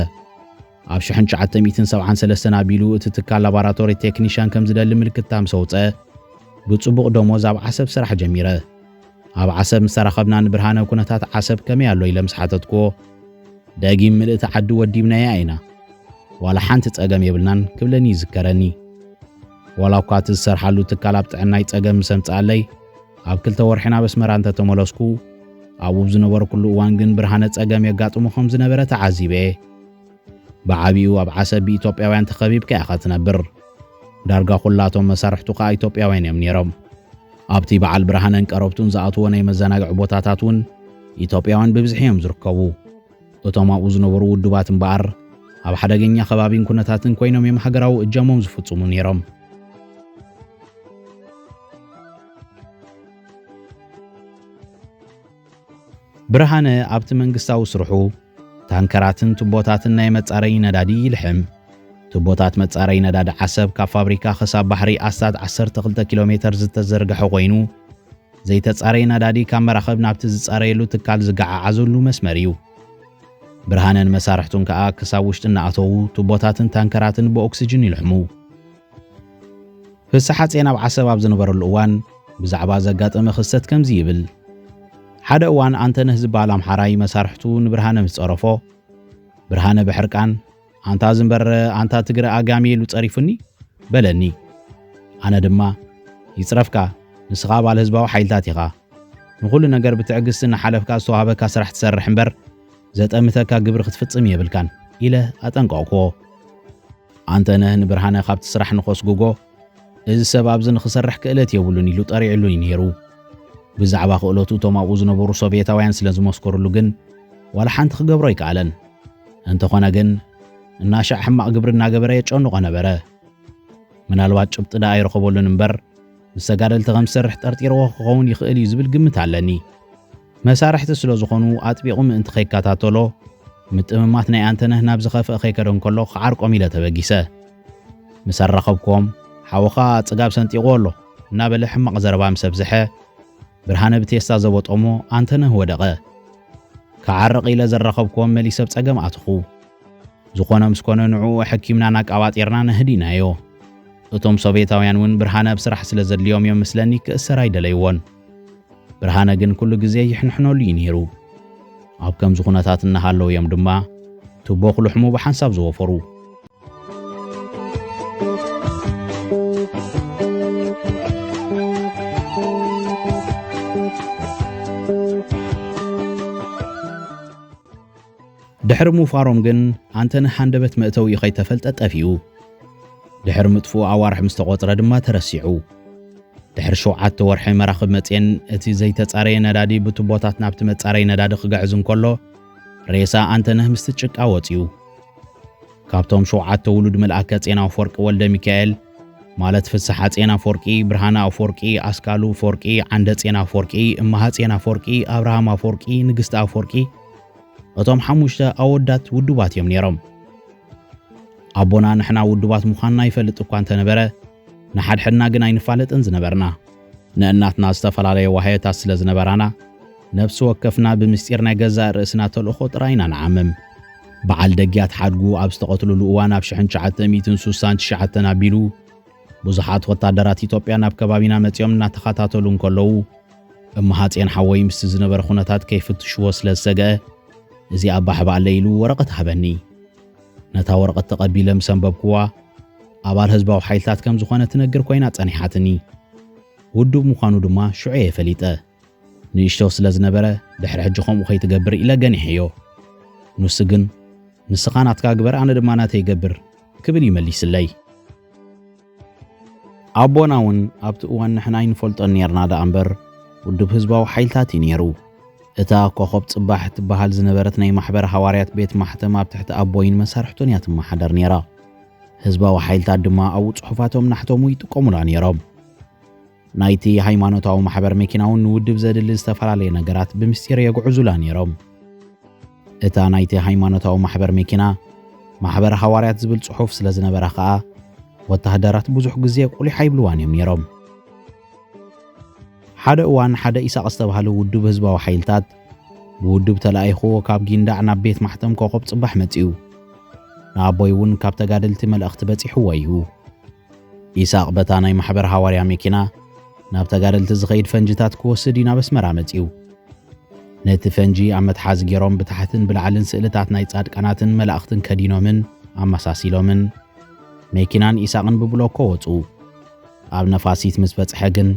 ኣብ 1973 ኣቢሉ እቲ ትካል ላቦራቶሪ ቴክኒሻን ከም ዝደሊ ምልክታ ምሰውፀ ብጽቡቕ ደሞዝ ኣብ ዓሰብ ስራሕ ጀሚረ ኣብ ዓሰብ ምስ ተራኸብና ንብርሃነ ኩነታት ዓሰብ ከመይ ኣሎ ኢለ ምስ ሓተትክዎ ዳጊም ምልእቲ ዓዲ ወዲብናያ ኢና ዋላ ሓንቲ ጸገም የብልናን ክብለኒ ይዝከረኒ ዋላ እኳ እቲ ዝሰርሓሉ ትካል ኣብ ጥዕናይ ጸገም ምሰምጻለይ ኣብ 2 ወርሒና በስመራ እንተተመለስኩ ኣብኡ ዝነበሩ ኩሉ እዋን ግን ብርሃነ ጸገም የጋጥሙ ከም ዝነበረ ተዓዚበ ብዓቢኡ ኣብ ዓሰብ ኢትዮጵያውያን ተኸቢብካ ኢኻ ትነብር ዳርጋ ኩላቶም መሳርሕቱ ከዓ ኢትዮጵያውያን እዮም ነይሮም ኣብቲ በዓል ብርሃነን ቀረብቱን ዝኣትዎ ናይ መዘናግዒ ቦታታት እውን ኢትዮጵያውያን ብብዝሒ እዮም ዝርከቡ እቶም ኣብኡ ዝነበሩ ውድባት እምበኣር ኣብ ሓደገኛ ከባቢን ኩነታትን ኮይኖም እዮም ሃገራዊ እጃሞም ዝፍጽሙ ነይሮም ብርሃነ ኣብቲ መንግስታዊ ስርሑ ታንከራትን ቱቦታትን ናይ መጻረይ ነዳዲ ይልሕም ቱቦታት መጻረይ ነዳዲ ዓሰብ ካብ ፋብሪካ ክሳብ ባሕሪ ኣስታት 12 ኪሎ ሜትር ዝተዘርግሐ ኮይኑ ዘይተጻረይ ነዳዲ ካብ መራኸብ ናብቲ ዝጻረየሉ ትካል ዝገዓዓዘሉ መስመር እዩ ብርሃነን መሳርሕቱን ከዓ ክሳብ ውሽጢ እናኣተዉ ቱቦታትን ታንከራትን ብኦክሲጅን ይልሕሙ ፍስሓ ጼና ኣብ ዓሰብ ኣብ ዝነበረሉ እዋን ብዛዕባ ዘጋጠመ ክስተት ከምዚ ይብል ሓደ እዋን አንተነህ ዝበሃል ኣምሓራይ መሳርሕቱ ንብርሃነ ምስ ጸረፎ ብርሃነ ብሕርቃን አንታ ዝንበር አንታ ትግረ ኣጋሚ ኢሉ ጸሪፉኒ በለኒ ኣነ ድማ ይጽረፍካ ንስኻ ባል ህዝባዊ ሓይልታት ኢኻ ንኹሉ ነገር ብትዕግስትን ሓለፍካ ዝተዋሃበካ ስራሕ ትሰርሕ እምበር ዘጠምተካ ግብሪ ክትፍጽም የብልካን ኢለ ኣጠንቀቕክዎ አንተነህ ንብርሃነ ካብቲ ስራሕ ንኸስጉጎ እዚ ሰብ ኣብዚ ንኽሰርሕ ክእለት የብሉን ኢሉ ጠሪዕሉኒ ነይሩ ብዛዕባ ክእለቱ እቶም ኣብኡ ዝነበሩ ሶቪየታውያን ስለ ዝመስከሩሉ ግን ዋላ ሓንቲ ክገብሮ ይከኣለን እንተኾነ ግን እናሻዕ ሕማቕ ግብሪ እናገበረ የጨንቆ ነበረ ምናልባት ጭብጢ ዳ ኣይረኸበሉን እምበር ምስ ተጋደልቲ ከም ዝሰርሕ ጠርጢርዎ ክኸውን ይኽእል እዩ ዝብል ግምት ኣለኒ መሳርሕቲ ስለ ዝኾኑ ኣጥቢቑ ምእንቲ ከይከታተሎ ምጥምማት ናይ አንተነህ ናብ ዝኸፍአ ከይከደ እንከሎ ክዓርቆም ኢለ ተበጊሰ ምስ ኣራኸብክዎም ሓወኻ ጽጋብ ሰንጢቕዎ ኣሎ እናበለ ሕማቕ ዘረባ ምስ ኣብዝሐ ብርሃነ ብቴስታ ዘበጦሞ አንተነህ ወደቐ ክዓርቕ ኢለ ዘራኸብክዎም መሊሰብ ጸገም ኣትኹ ዝኾነ ምስ ኮነ ንዕኡ ሕኪምና ናቃባጢርና ነህዲናዮ እቶም ሶቪየታውያን እውን ብርሃነ ኣብ ስራሕ ስለ ዘድልዮም እዮም ምስለኒ ክእሰር ኣይደለይዎን ብርሃነ ግን ኩሉ ግዜ ይሕንሕነሉ እዩ ነይሩ ኣብ ከምዚ ኩነታት እናሃለዉ እዮም ድማ ቱቦ ክልሕሙ ብሓንሳብ ዝወፈሩ ድሕሪ ምውፋሮም ግን አንተነህ ሃንደበት መእተው ይኸይተፈልጠ ጠፊኡ ድሕሪ ምጥፉ ኣዋርሕ ምስ ተቖፅረ ድማ ተረሲዑ ድሕሪ 7 ወርሒ መራኽብ መጽን እቲ ዘይተጻረየ ነዳዲ ብቱቦታት ናብቲ መጻረይ ነዳዲ ክጋዕዝ እንከሎ ሬሳ አንተነህ ምስቲ ጭቃ ወፂኡ ካብቶም 7 ውሉድ መልአከ ጼና አፈወርቂ ወልደ ሚካኤል ማለት ፍስሐ ጼና አፈወርቂ፣ ብርሃነ አፈወርቂ፣ አስካሉ አፈወርቂ፣ ዓንደ ጼና አፈወርቂ፣ እማሃ ጼና አፈወርቂ፣ አብርሃም አፈወርቂ፣ ንግስቲ አፈወርቂ እቶም 5 ኣወዳት ውዱባት እዮም ነይሮም። ኣቦና ንሕና ውዱባት ምዃንና ይፈልጥ እኳ እንተነበረ ንሓድሕድና ግን ኣይንፋለጥን ዝነበርና ንእናትና ዝተፈላለየ ዋህየታት ስለ ዝነበራና ነፍሲ ወከፍና ብምስጢር ናይ ገዛእ ርእስና ተልእኾ ጥራይና ንዓምም። በዓል ደጊያት ሓድጉ ኣብ ዝተቐትሉሉ እዋን ኣብ 1969 ኣቢሉ ብዙሓት ወታደራት ኢትዮጵያ ናብ ከባቢና መጺኦም እናተኸታተሉ እንከለዉ እማሃ ጼና ሓወይ ምስ ዝነበረ ኩነታት ከይፍትሽዎ ስለ ዝሰግአ እዚ ኣባ ሕባለ ኢሉ ወረቐት ሃበኒ። ነታ ወረቐት ተቐቢለ ምስ ኣንበብክዋ ኣባል ህዝባዊ ሓይልታት ከም ዝኾነ ትነግር ኮይና ጸኒሓትኒ። ውዱብ ምዃኑ ድማ ሽዑ የፈሊጠ ንእሽቶ ስለ ዝነበረ ድሕሪ ሕጂ ከምኡ ከይትገብር ኢለ ገኒሐዮ። ንሱ ግን ንስኻ ናትካ ግበር ኣነ ድማ ናተይ ይገብር ክብል ይመሊስለይ። ኣቦና እውን ኣብቲ እዋን ንሕና ኣይንፈልጦን ነርና ዳ እምበር ውዱብ ህዝባዊ ሓይልታት እዩ ነይሩ። እታ ኮኸብ ጽባሕ ትበሃል ዝነበረት ናይ ማሕበር ሃዋርያት ቤት ማሕተም ኣብ ትሕቲ ኣቦይን መሳርሕቱን እያ ትመሓደር ነይራ። ህዝባዊ ሓይልታት ድማ ኣብ ጽሑፋቶም ናሕቶሙ ይጥቀሙላ ነይሮም። ናይቲ ሃይማኖታዊ ማሕበር መኪና እውን ንውድብ ዘድሊ ዝተፈላለየ ነገራት ብምስጢር የጉዕዙላ ነይሮም። እታ ናይቲ ሃይማኖታዊ ማሕበር መኪና ማሕበር ሃዋርያት ዝብል ጽሑፍ ስለ ዝነበራ ከዓ ወታደራት ብዙሕ ግዜ ቁሊሓ ይብልዋን እዮም ነይሮም። ሓደ እዋን ሓደ ኢሳቅ ዝተባሃለ ውድብ ህዝባዊ ሓይልታት ብውድብ ተላኢኹ ካብ ጊንዳዕ ናብ ቤት ማሕተም ኮኸብ ጽባሕ መጺኡ። ንኣቦይ እውን ካብ ተጋደልቲ መልእኽቲ በጺሕዎ እዩ። ኢሳቅ በታ ናይ ማሕበር ሃዋርያ መኪና ናብ ተጋደልቲ ዝኸይድ ፈንጅታት ክወስድ ናብ ኣስመራ መጺኡ። ነቲ ፈንጂ ኣብ መትሓዚ ገይሮም ብታሕትን ብላዕልን ስእልታት ናይ ጻድቃናትን መላእኽትን ከዲኖምን ኣመሳሲሎምን መኪናን ኢሳቅን ብብሎኮ ወፁ። ኣብ ነፋሲት ምስ በጽሐ ግን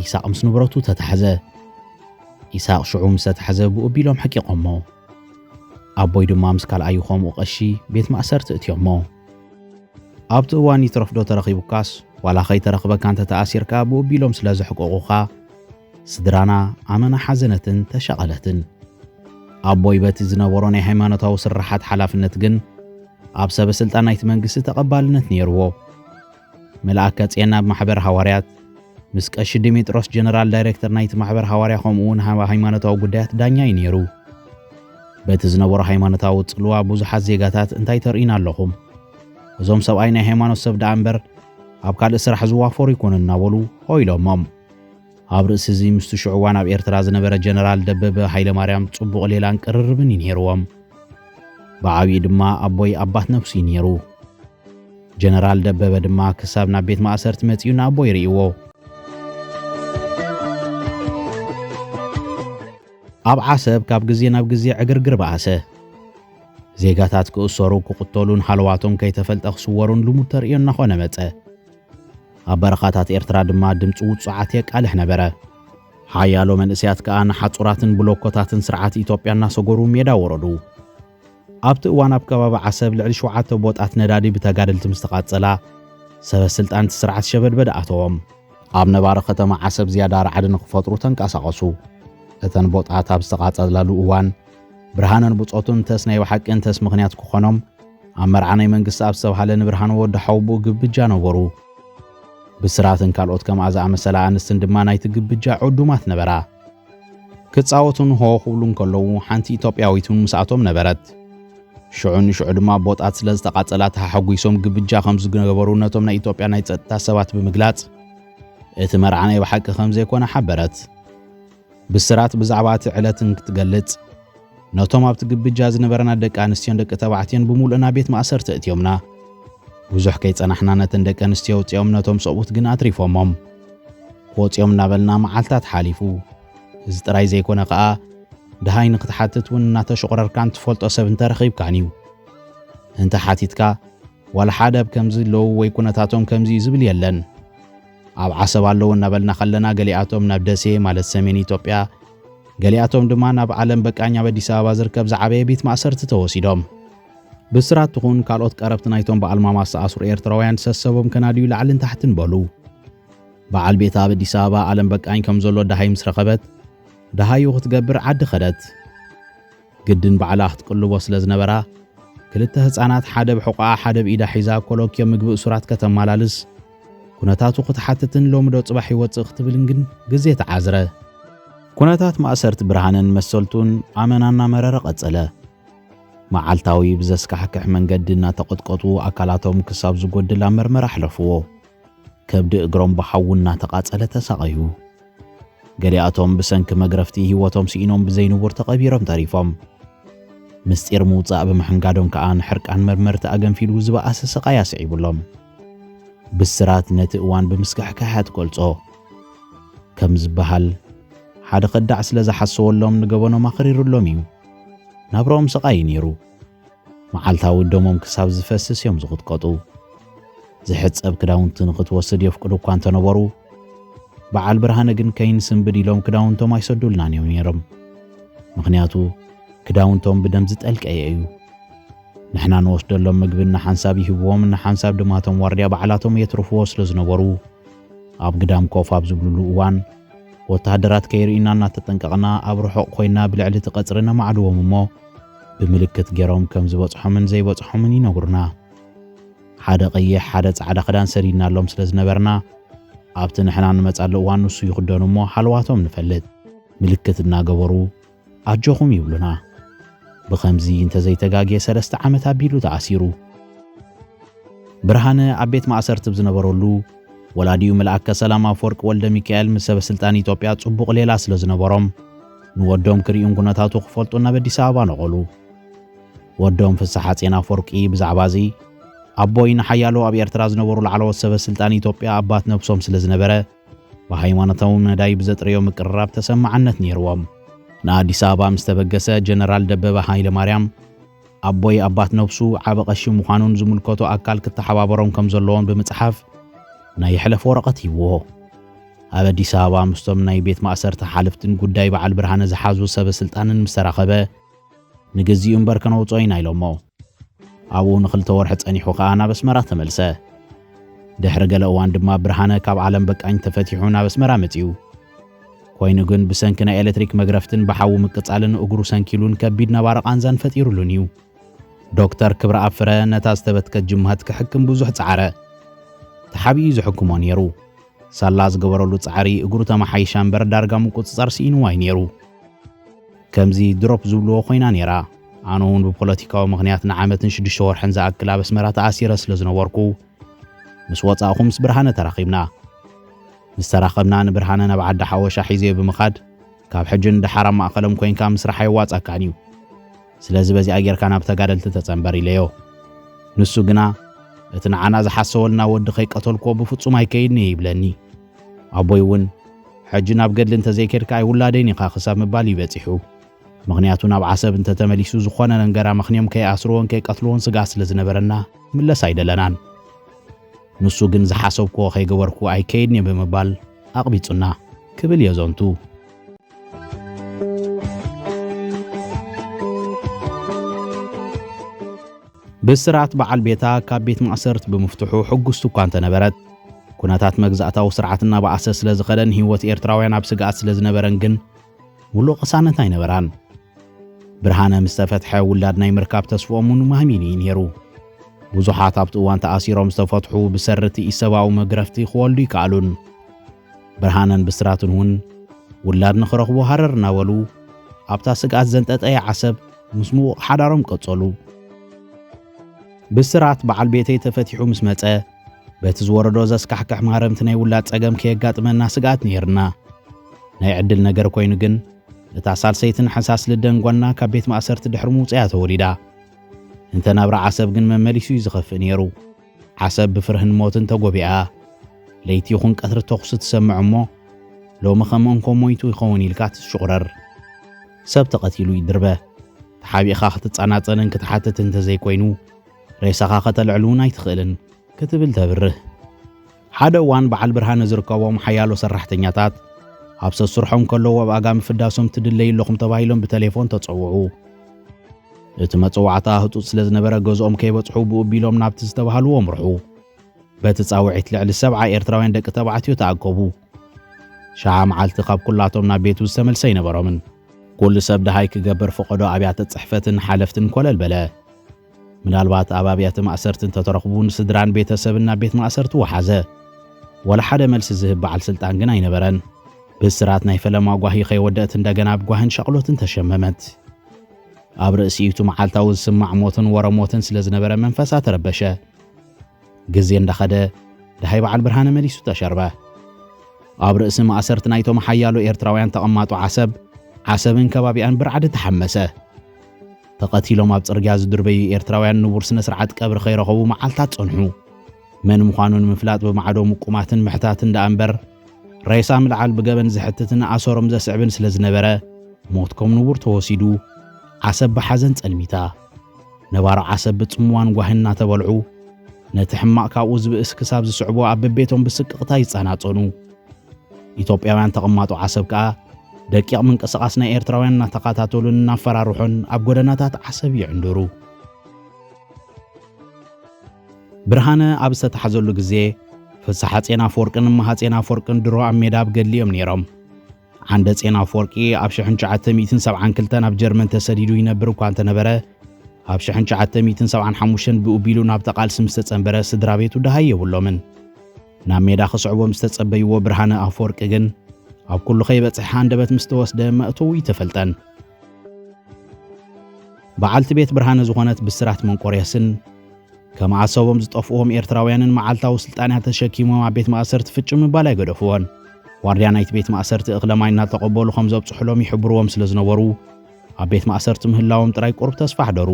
ኢሳቅ ምስ ንብረቱ ተታሕዘ። ኢሳቅ ሽዑ ምስ ተታሕዘ ብኡቢሎም ሓቂቖሞ። ኣቦይ ድማ ምስ ካልኣዩ ከምኡ ቐሺ ቤት ማእሰርቲ እትዮሞ። ኣብቲ እዋን ይትረፍዶ ተረኺቡካስ ዋላ ኸይተረኽበካ እንተ ተኣሲርካ ብኡቢሎም ስለ ዝሕቆቑኻ ስድራና ኣመና ሓዘነትን ተሸቐለትን። ኣቦይ በቲ ዝነበሮ ናይ ሃይማኖታዊ ስራሓት ሓላፍነት ግን ኣብ ሰበስልጣን ናይቲ መንግስቲ ተቐባልነት ነይርዎ። መልአከ ጼና ብማሕበር ሃዋርያት ምስ ቀሺ ዲሜጥሮስ ጀነራል ዳይሬክተር ናይቲ ማሕበር ሃዋርያ ከምኡውን ሃይማኖታዊ ጉዳያት ዳኛ እዩ ነይሩ። በቲ ዝነበሮ ሃይማኖታዊ ጽልዋ ብዙሓት ዜጋታት እንታይ ተርኢና ኣለኹም እዞም ሰብኣይ ናይ ሃይማኖት ሰብ ዳ እምበር ኣብ ካልእ ስራሕ ዝዋፈሩ ይኮኑ እናበሉ ሆኢሎሞም። ኣብ ርእሲ እዚ ምስቲ ሽዑ እዋን ኣብ ኤርትራ ዝነበረ ጀነራል ደበበ ሃይለማርያም ጽቡቕ ሌላን ቅርርብን እዩ ነይርዎም። ብዓብዪ ድማ ኣቦይ ኣባት ነፍሱ እዩ ነይሩ። ጀነራል ደበበ ድማ ክሳብ ናብ ቤት ማእሰርቲ መጺኡ ንኣቦይ ርእይዎ። ኣብ ዓሰብ ካብ ግዜ ናብ ግዜ ዕግርግር በኣሰ። ዜጋታት ክእሰሩ ክቕተሉን ሃልዋቶም ከይተፈልጠ ክስወሩን ልሙድ ተርእዮ እናኾነ መጸ። ኣብ በረኻታት ኤርትራ ድማ ድምፂ ውፅዓት የቃልሕ ነበረ። ሓያሎ መንእስያት ከዓ ንሓጹራትን ብሎኮታትን ስርዓት ኢትዮጵያ እናሰገሩ ሜዳ ወረዱ። ኣብቲ እዋን ኣብ ከባቢ ዓሰብ ልዕሊ 7 ቦጣት ነዳዲ ብተጋደልቲ ምስ ተቓጸላ ሰበስልጣንቲ ስርዓት ሸበድበድ ኣተዎም። ኣብ ነባሪ ከተማ ዓሰብ ዝያዳ ረዓዲ ንኽፈጥሩ ተንቀሳቐሱ። እተን ቦጣት ኣብ ዝተቓጸላሉ እዋን ብርሃንን ብጾቱን ተስ ናይ ባሓቅን ተስ ምኽንያት ክኾኖም ኣብ መርዓ ናይ መንግስቲ ኣብ ዝተባሃለ ንብርሃን ወዲ ሓውቡ ግብጃ ነበሩ። ብስራትን ካልኦት ከምኣ ዝኣመሰላ ኣንስትን ድማ ናይቲ ግብጃ ዕዱማት ነበራ። ክጻወቱን ሆ ክብሉ እንከለዉ ሓንቲ ኢትዮጵያዊትን ምስኣቶም ነበረት። ሽዑ ንሽዑ ድማ ቦጣት ስለ ዝተቓጸላ ተሓጒሶም ግብጃ ከም ዝገበሩ ነቶም ናይ ኢትዮጵያ ናይ ጸጥታ ሰባት ብምግላጽ እቲ መርዓ ናይ ባሓቂ ከም ዘይኮነ ሓበረት። ብስራት ብዛዕባ እቲ ዕለትን ክትገልጽ ነቶም ኣብቲ ግብጃ ዝነበረና ደቂ ኣንስትዮን ደቂ ተባዕትዮን ብምሉእና ቤት ማእሰርቲ እትዮምና ብዙሕ ከይጸናሕና ነተን ደቂ ኣንስትዮ ውፅኦም ነቶም ሰብኡት ግን ኣትሪፎሞም ወፅኦም እናበልና መዓልታት ሓሊፉ። እዚ ጥራይ ዘይኮነ ከዓ ድሃይ ንክትሓትት እውን እናተሸቆረርካን ትፈልጦ ሰብ እንተረኺብካን እዩ። እንተ ሓቲትካ ዋላ ሓደ ከምዚ ለው ወይ ኩነታቶም ከምዚ ዝብል የለን። ኣብ ዓሰብ ኣለው እናበልና ከለና ገሊኣቶም ናብ ደሴ ማለት ሰሜን ኢትዮጵያ ገሊኣቶም ድማ ናብ ዓለም በቃኛ በአዲስ አበባ ዝርከብ ዝዓበየ ቤት ማእሰርቲ ተወሲዶም። ብስራት ትኹን ካልኦት ቀረብቲ ናይቶም በዓልማማ ዝተኣስሩ ኤርትራውያን ሰሰቦም ከናድዩ ላዕልን ታሕትን በሉ። በዓል ቤት ኣብ አዲስ አበባ ዓለም በቃኝ ከም ዘሎ ዳሃይ ምስ ረኸበት ዳሃዩ ክትገብር ዓዲ ኸደት። ግድን በዓላ ክትቅልቦ ስለ ዝነበራ ክልተ ህፃናት ሓደ ብሕቋ ሓደ ብኢዳ ሒዛ ኮሎኪዮ ምግቢ እሱራት ከተማላልስ ኩነታቱ ክትሓትትን ሎምዶ ጽባሕ ይወፅእ ክትብልን ግን ግዜ ተዓዝረ ኩነታት ማእሰርቲ ብርሃንን መሰልቱን ኣመናና መረረ ቀጸለ መዓልታዊ ብዘስካሕክሕ መንገዲ እናተቐጥቀጡ ኣካላቶም ክሳብ ዝጎድል መርመራ ኣሕለፍዎ ከብዲ እግሮም ብሓውና ተቃጸለ ተሳቐዩ ገሊኣቶም ብሰንኪ መግረፍቲ ህይወቶም ሲኢኖም ብዘይንቡር ተቐቢሮም ተሪፎም ምስጢር ምውፃእ ብምሕንጋዶም ከዓ ንሕርቃን መርመርቲ ኣገንፊሉ ዝበኣሰ ስቃይ ኣስዒቡሎም ብስራት ነቲ እዋን ብምስካሕካሓት ገልጾ ከም ዝበሃል ሓደ ኸዳዕ ስለ ዝሓስወሎም ንገበኖም ኣኽሪሩሎም እዩ ናብሮም ስቃይ ነይሩ መዓልታዊ ደሞም ክሳብ ዝፈስስ እዮም ዝቕጥቀጡ ዝሕፀብ ክዳውንቲ ንኽትወስድ የፍቅዱ እኳ እንተነበሩ በዓል ብርሃነ ግን ከይንስንብድ ኢሎም ክዳውንቶም ኣይሰዱልናን እዮም ነይሮም ምኽንያቱ ክዳውንቶም ብደም ዝጠልቀየ እዩ ንሕና ንወስደሎም ምግብና ሓንሳብ ይህብዎም ንሓንሳብ ድማቶም ዋርድያ በዓላቶም የትርፍዎ ስለ ዝነበሩ ኣብ ግዳም ኮፍ ኣብ ዝብልሉ እዋን ወታደራት ከይርኢና እናተጠንቀቕና ኣብ ርሑቕ ኮይና ብልዕሊ እቲ ቐፅሪ ነማዕድዎም እሞ ብምልክት ገይሮም ከም ዝበፅሖምን ዘይበፅሖምን ይነግሩና ሓደ ቀይሕ ሓደ ጻዕዳ ክዳን ሰዲድናሎም ስለ ዝነበርና ኣብቲ ንሕና ንመጻሉ እዋን ንሱ ይኽደኑ እሞ ሓልዋቶም ንፈልጥ ምልክት እናገበሩ ኣጆኹም ይብሉና ብኸምዚ እንተዘይተጋግየ 3 ዓመት ኣቢሉ ተኣሲሩ ብርሃነ ኣብ ቤት ማእሰርቲ ብዝነበረሉ ወላዲኡ መልአከ ሰላም አፈወርቅ ወልደ ሚካኤል ምስ ሰበስልጣን ኢትዮጵያ ጽቡቕ ሌላ ስለ ዝነበሮም ንወዶም ክሪኡን ኩነታቱ ክፈልጡና በአዲስ አበባ ነቐሉ ወዶም ፍስሐ ጼና አፈወርቂ ብዛዕባ እዚ ኣቦይ ንሓያሎ ኣብ ኤርትራ ዝነበሩ ላዕለዎት ሰበስልጣን ኢትዮጵያ ኣባት ነብሶም ስለ ዝነበረ ብሃይማኖታዊ መዳይ ብዘጥርዮ ምቅርራብ ተሰማዕነት ነይርዎም ንኣዲስ አበባ ምስ ተበገሰ ጀነራል ደበበ ሃይለ ማርያም ኣቦይ ኣባት ነብሱ ዓበ ቀሺ ምዃኑን ዝምልከቶ ኣካል ክትሓባበሮም ከም ዘለዎን ብምጽሓፍ ናይ ሕለፍ ወረቐት ይዎ ኣብ ኣዲስ አበባ ምስቶም ናይ ቤት ማእሰርቲ ሓለፍትን ጉዳይ በዓል ብርሃነ ዝሓዙ ሰበስልጣንን ምስ ተራኸበ ንግዚኡ እምበር ከነውፅኦ ኢና ኢሎሞ ኣብኡ ንኽልተ ወርሒ ጸኒሑ ከዓ ናብ ኣስመራ ተመልሰ ድሕሪ ገለ እዋን ድማ ብርሃነ ካብ ዓለም በቃኝ ተፈቲሑ ናብ ኣስመራ መጺኡ ኮይኑ ግን ብሰንኪ ናይ ኤሌክትሪክ መግረፍትን ብሓዊ ምቅጻልን እግሩ ሰንኪሉን ከቢድ ነባረ ቃንዛን ፈጢሩሉን እዩ ዶክተር ክብረ ኣፍረ ነታ ዝተበትከት ጅማት ክሕክም ብዙሕ ጻዕረ ተሓቢኡ ዝሕክሞ ነይሩ ሳላ ዝገበረሉ ጻዕሪ እግሩ ተማሓይሻ እምበር ዳርጋ ምቁፅጻር ሲኢንዋይ ነይሩ ከምዚ ድሮፕ ዝብልዎ ኮይና ነይራ ኣነ እውን ብፖለቲካዊ ምኽንያት ንዓመትን 6 ወርሕን ዝኣክል ኣብ ኣስመራ ተኣሲረ ስለ ዝነበርኩ ምስ ወጻእኹ ምስ ብርሃነ ተራኺብና ምስ ተራኸብና ንብርሃነ ናብ ዓዲ ሓወሻ ሒዘዮ ብምኻድ ካብ ሕጂ እንድሓር ኣብ ማእኸሎም ኮይንካ ምስራሕ ኣይዋጻእካን እዩ ስለዚ በዚኣ ጌርካ ናብ ተጋደልቲ ተጸንበር ኢለዮ ንሱ ግና እቲ ንዓና ዝሓሰወልና ወዲ ከይቀተልክዎ ብፍጹም ኣይከይድኒ ይብለኒ ኣቦይ እውን ሕጂ ናብ ገድሊ እንተዘይከድካ ኣይውላደይን ኢኻ ክሳብ ምባል ይበፂሑ ምኽንያቱ ናብ ዓሰብ እንተተመሊሱ ዝኾነ ነገራ ምኽንዮም ከይኣስርዎን ከይቀትልዎን ስጋት ስለ ዝነበረና ምለስ ኣይደለናን ንሱ ግን ዝሓሰብክዎ ከይገበርኩ ኣይከይድኒ ብምባል ኣቕቢጹና ክብል የዘንቱ ብስራት በዓል ቤታ ካብ ቤት ማእሰርቲ ብምፍትሑ ሕጉስቱ እኳ እንተነበረት ኩነታት መግዛእታዊ ስርዓትና በኣሰ ስለ ዝኸደን ህይወት ኤርትራውያን ኣብ ስጋኣት ስለ ዝነበረን ግን ሙሉእ ቅሳነት ኣይነበራን ብርሃነ ምስ ተፈትሐ ውላድ ናይ ምርካብ ተስፍኦም ማህሚን እዩ ነይሩ ብዙሓት ኣብቲ እዋን ተኣሲሮም ዝተፈትሑ ብሰርቲ ኢሰብኣዊ መግረፍቲ ክወልዱ ይከኣሉን ብርሃነን ብስራትን እውን ውላድ ንኽረኽቡ ሃረር እናበሉ ኣብታ ስጋኣት ዘንጠጠየ ዓሰብ ምስ ምዉቕ ሓዳሮም ቀጸሉ ብስራት በዓል ቤተይ ተፈቲሑ ምስ መጸ በቲ ዝወረዶ ዘስካሕካሕ ማረምቲ ናይ ውላድ ጸገም ከየጋጥመና ስጋኣት ነይርና ናይ ዕድል ነገር ኮይኑ ግን እታ ሳልሰይትን ሓሳስ ልደንጓና ካብ ቤት ማእሰርቲ ድሕሪ ምውፅያ ተወሊዳ እንተ ናብራ ዓሰብ ግን መመሊሱ እዩ ዝኸፍእ ነይሩ ዓሰብ ብፍርህን ሞትን ተጎቢኣ ለይቲ ይኹን ቀትሪ ተኹስ ትሰምዕ እሞ ሎሚ ከም እንኮ ሞይቱ ይኸውን ኢልካ ትሽቑረር ሰብ ተቐቲሉ ይድርበ ተሓቢእኻ ክትጻናጸንን ክትሓትት እንተዘይኮይኑ ሬሳኻ ከተልዕሉን ኣይትኽእልን ክትብል ተብርህ ሓደ እዋን በዓል ብርሃነ ዝርከቦም ሓያሎ ሰራሕተኛታት ኣብ ሰስርሖም ከለዎ ኣብ ኣጋሚ ፍዳሶም ትድለይለኹም ተባሂሎም ብቴሌፎን ተጸውዑ እቲ መጽዋዕታ ህጡጥ ስለ ዝነበረ ገዝኦም ከይበጽሑ ብኡቢሎም ናብቲ ዝተባሃልዎ ምርሑ በቲ ጻውዒት ልዕሊ 70 ኤርትራውያን ደቂ ተባዕትዮ ተኣከቡ ሸዓ መዓልቲ ካብ ኩላቶም ናብ ቤቱ ዝተመልሰ ይነበሮምን ኩሉ ሰብ ድሃይ ክገብር ፈቐዶ ኣብያተ ጽሕፈትን ሓለፍትን ኮለል በለ ምናልባት አባቢያት ማእሰርትን ተተረኽቡን ስድራን ቤተሰብና ቤት ማእሰርቱ ወሓዘ ወላ ሓደ መልስ ዝህብ በዓል ስልጣን ግን አይነበረን ብስራት ናይ ፈለማ ጓሂ ኸይወደት እንደገና ብጓህን ሸቕሎትን ተሸመመት ኣብ ርእሲቱ መዓልታዊ ዝስማዕ ሞትን ወረሞትን ስለዝነበረ መንፈሳ ተረበሸ ግዜ እንዳኸደ ደሃይ በዓል ብርሃነ መሊሱ ተሸርበ ኣብ ርእሲ ማእሰርት ናይቶም ሓያሎ ኤርትራውያን ተቐማጡ ዓሰብን ከባቢያን ብርዓድ ተሐመሰ ተቐቲሎም ኣብ ጽርግያ ዝድርበዩ ኤርትራውያን ንቡር ስነ ስርዓት ቀብሪ ኸይረኸቡ መዓልታት ጸንሑ መን ምዃኑን ምፍላጥ ብማዕዶ ምቁማትን ምሕታትን ዳእምበር ሬሳ ምልዓል ብገበን ዝሕትትን ኣሰሮም ዘስዕብን ስለ ዝነበረ ሞትኮም ንቡር ተወሲዱ ዓሰብ ብሓዘን ጸልሚታ ነባሮ ዓሰብ ብጽምዋን ጓህና ተበልዑ ነቲ ሕማቕ ካብኡ ዝብእስ ክሳብ ዝስዕቦ ኣብ ቤቶም ብስቅቕታ ይጸናጸኑ ኢትዮጵያውያን ተቐማጡ ዓሰብ ከዓ ደቂቕ ምንቅስቓስ ናይ ኤርትራውያን እናተኸታተሉን እናፈራርሑን ኣብ ጎደናታት ዓሰብ ይዕንድሩ ብርሃነ ኣብ ዝተታሕዘሉ ግዜ ፍስሓ ጼና አፈወርቅን እማሃ ጼና አፈወርቅን ድሮ ኣብ ሜዳ ገሊኦም ነይሮም ዓንደ ጼና አፈወርቂ ኣብ 1972 ኣብ ጀርመን ተሰዲዱ ይነብር እኳ እንተነበረ ኣብ 1975 ብኡቢሉ ናብ ተቓልሲ ምስ ተጸንበረ ስድራ ቤቱ ደሃይ የብሎምን ናብ ሜዳ ክስዕቦም ዝተጸበይዎ ብርሃነ አፈወርቂ ግን ኣብ ኩሉ ኸይበጽሕ አንደበት ምስ ተወስደ መእተው ይተፈልጠን በዓልቲ ቤት ብርሃነ ዝኾነት ብስራት መንቆርየስን ከመዓሰቦም ዝጠፍኦም ኤርትራውያንን መዓልታዊ ስልጣንያ ተሸኪሞም ኣብ ቤት ማእሰርት ፍጭም ባላይ ገደፍዎን ዋርድያ ናይቲ ቤት ማእሰርት እኽለማይ እናተቐበሉ ከም ዘብጽሕሎም ይሕብርዎም ስለ ዝነበሩ ኣብ ቤት ማእሰርት ምህላዎም ጥራይ ቁርብ ተስፋ ሕደሩ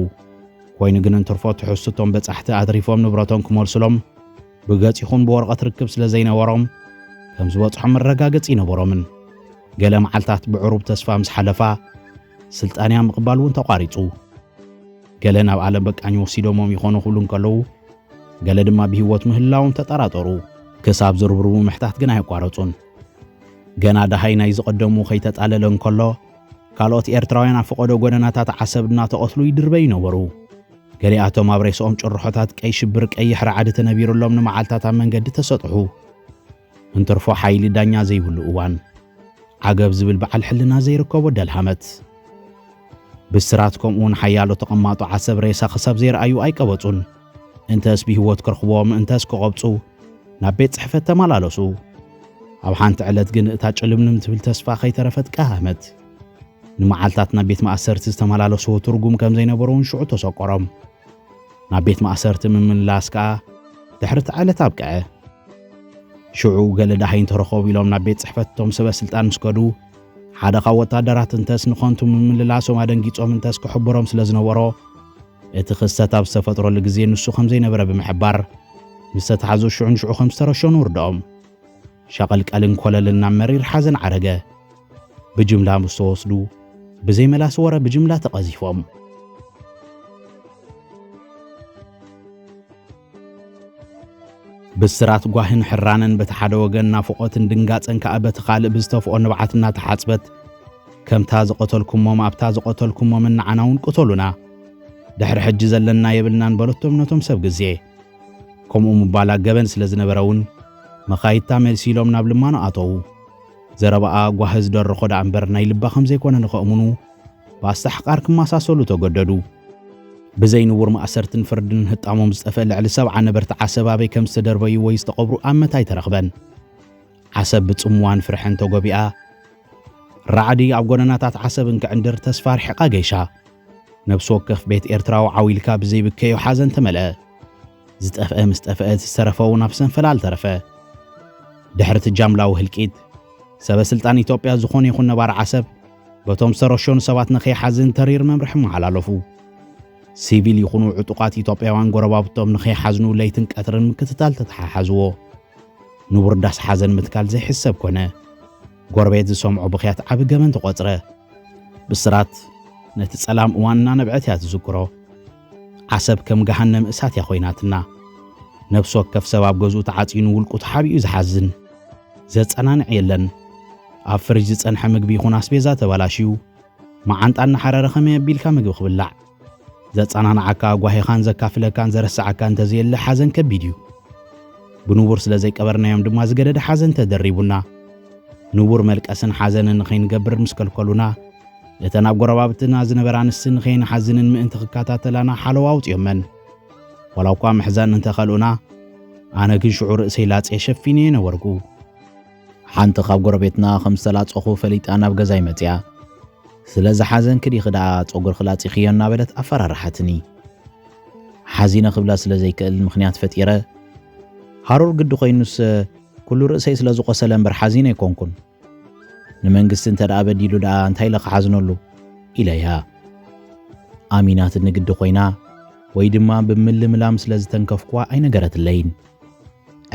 ኮይኑ ግን እንትርፎ ትሕዝቶም በጻሕቲ ኣትሪፎም ንብረቶም ክመልስሎም ብገጺኹን ብወረቐት ርክብ ስለ ዘይነበሮም ከም ዝበጽሖም መረጋገጺ ነበሮምን ገለ መዓልታት ብዕሩብ ተስፋ ምስ ሓለፋ ስልጣንያ ምቕባል እውን ተቋሪጹ ገለ ናብ ዓለም በቃኝ ወሲዶሞም ይኾኑ ሁሉን ከለዉ ገለ ድማ ብህይወት ምህላዎም ተጠራጠሩ ክሳብ ዝርብርቡ ምሕታት ግን ኣይቋረጹን ገና ደሃይ ናይ ዝቐደሙ ኸይተጣለለን ከሎ ካልኦት ኤርትራውያን ኣብ ፈቐዶ ጎደናታት ዓሰብ እናተቐትሉ ይድርበዩ ነበሩ ገሊኣቶም ኣብ ሬሶኦም ጭርሖታት ቀይ ሽብር ቀይሕ ረዓዲ ተነቢሩሎም ንመዓልታት ኣብ መንገዲ ተሰጥሑ እንትርፎ ሓይሊ ዳኛ ዘይብሉ እዋን ዓገብ ዝብል በዓል ሕልና ዘይርከቦ ደልሃመት ብስራት ከምኡን ሓያሎ ተቐማጡ ዓሰብ ሬሳ ክሳብ ዘይረኣዩ ኣይቀበጹን እንተስ ብህይወት ክረኽቦም እንተስ ክቐብጹ ናብ ቤት ጽሕፈት ተመላለሱ ኣብ ሓንቲ ዕለት ግን እታ ጭልምንም ትብል ተስፋ ኸይተረፈት ቀሃመት ንመዓልታት ናብ ቤት ማእሰርቲ ዝተመላለሱ ትርጉም ከም ዘይነበሩን ሽዑ ተሰቆሮም ናብ ቤት ማእሰርቲ ምምላስ ከዓ ድሕሪ ዕለት ኣብቅዐ ሽዑ ገለ ዳሃይን ተረኸቡ ኢሎም ናብ ቤት ጽሕፈቶም ሰበስልጣን ምስ ከዱ ሓደ ካብ ወታደራት እንተስ ንኾንቱ ምምላሶም ኣደንጊጾም እንተስ ክሕብሮም ስለ ዝነበሮ እቲ ክስተት ኣብ ዝተፈጥረሉ ግዜ ንሱ ከም ዘይነበረ ብምሕባር ምስ ተታሕዙ ሽዑን ሽዑ ከም ዝተረሸኑ ውርድኦም ሸቐልቀልን ኮለልን ናብ መሪር ሓዘን ዓረገ ብጅምላ ምስ ተወስዱ ብዘይመላስ ወረ ብጅምላ ተቐዚፎም ብስራት ጓህን ሕራንን በቲ ሓደ ወገን ናፍቖትን ድንጋጸን ከዓ በቲ ካልእ ብዝተፍኦ ንብዓትና ተሓጽበት ከምታ ዝቐተልኩሞም ኣብታ ዝቐተልኩሞም ንዓናውን ቅተሉና ድሕሪ ሕጂ ዘለና የብልናን በለቶም ነቶም ሰብ ግዜ ከምኡ ምባላ ገበን ስለ ዝነበረውን መኻይታ መልሲሎም ናብ ልማኖ ኣተዉ ዘረባኣ ጓህ ዝደርኾ ዳ እምበር ናይ ልባ ከም ዘይኮነ ንኸእሙኑ ብኣስተሕቃር ክመሳሰሉ ተገደዱ ብዘይንውር ማእሰርትን ፍርድን ህጣሞም ዝጠፍእ ልዕሊ 70 ነበርቲ ዓሰብ ኣበይ ከም ዝተደርበዩ ወይ ዝተቐብሩ ኣብ መታይ ተረኽበን ዓሰብ ብጽምዋን ፍርሕን ተጎቢኣ ራዕዲ ኣብ ጎደናታት ዓሰብ እንክዕንድር ተስፋ ርሒቓ ገይሻ ነብሲ ወከፍ ቤት ኤርትራዊ ዓዊልካ ብዘይብከዮ ሓዘን ተመልአ ዝጠፍአ ምስ ጠፍአት ዝተረፈው ናብ ሰንፈላል ተረፈ ድሕሪ ትጃምላዊ ህልቂት ሰበስልጣን ኢትዮጵያ ዝኾነ ይኹን ነባር ዓሰብ በቶም ዝተረሸኑ ሰባት ንኸይሓዝን ተሪር መምርሒ መሓላለፉ ሲቪል ይኹኑ ዕጡቃት ኢትዮጵያውያን ጎረባብቶም ንኸይሓዝኑ ለይትን ቀትርን ክትታል ተተሓሓዝዎ ንቡርዳስ ሓዘን ምትካል ዘይሕሰብ ኮነ ጎረቤት ዝሰምዖ ብኽያት ዓብ ገመን ተቖጽረ ብስራት ነቲ ጸላም እዋንና ነብዐት እያ ትዝክሮ ዓሰብ ከም ገሃነም እሳት እያ ኾይናትና ነብሲ ወከፍ ሰብ ኣብ ገዝኡ ተዓጺኑ ውልቁ ተሓቢኡ ዝሓዝን ዘጸናንዕ የለን ኣብ ፍሪጅ ዝጸንሐ ምግቢ ይኹን ኣስቤዛ ተበላሽዩ መዓንጣና ሓረረ ኸመይ ኣቢልካ ምግቢ ክብላዕ ዘጸናንዓካ ጓሂኻን ዘካፍለካን ዘረስዓካ እንተዘየለ ሓዘን ከቢድ እዩ ብንቡር ስለ ዘይቀበርናዮም ድማ ዝገደደ ሓዘን ተደሪቡና ንቡር መልቀስን ሓዘንን ንኸይንገብር ምስ ከልከሉና እተን ኣብ ጎረባብትና ዝነበራ ንስን ንኸይንሓዝንን ምእንቲ ክከታተላና ሓለዋ ኣውፅዮመን ወላው እኳ ምሕዛን እንተኸሉና ኣነ ግን ሽዑር ርእሰይ ላጽየ ሸፊነ ነበርኩ ሓንቲ ካብ ጎረቤትና ከም ዝተላጸኹ ፈሊጣ ናብ ገዛይ መጽያ ስለዚ ሓዘን ክዲ ክዳ ጸጉር ክላጽ ኺዮ እናበለት ኣፈራርሓትኒ ሓዚነ ክብላ ስለ ዘይክእል ምኽንያት ፈጢረ ሃሩር ግዲ ኮይኑስ ኩሉ ርእሰይ ስለ ዝቆሰለ እምበር ሓዚነ ይኮንኩን ንመንግስቲ እንተደኣ በዲሉ ደኣ እንታይ ለኽሓዝነሉ ኢለያ ኣሚናት ንግዲ ኮይና ወይ ድማ ብምልምላም ስለ ዝተንከፍኳ ኣይነገረትለይን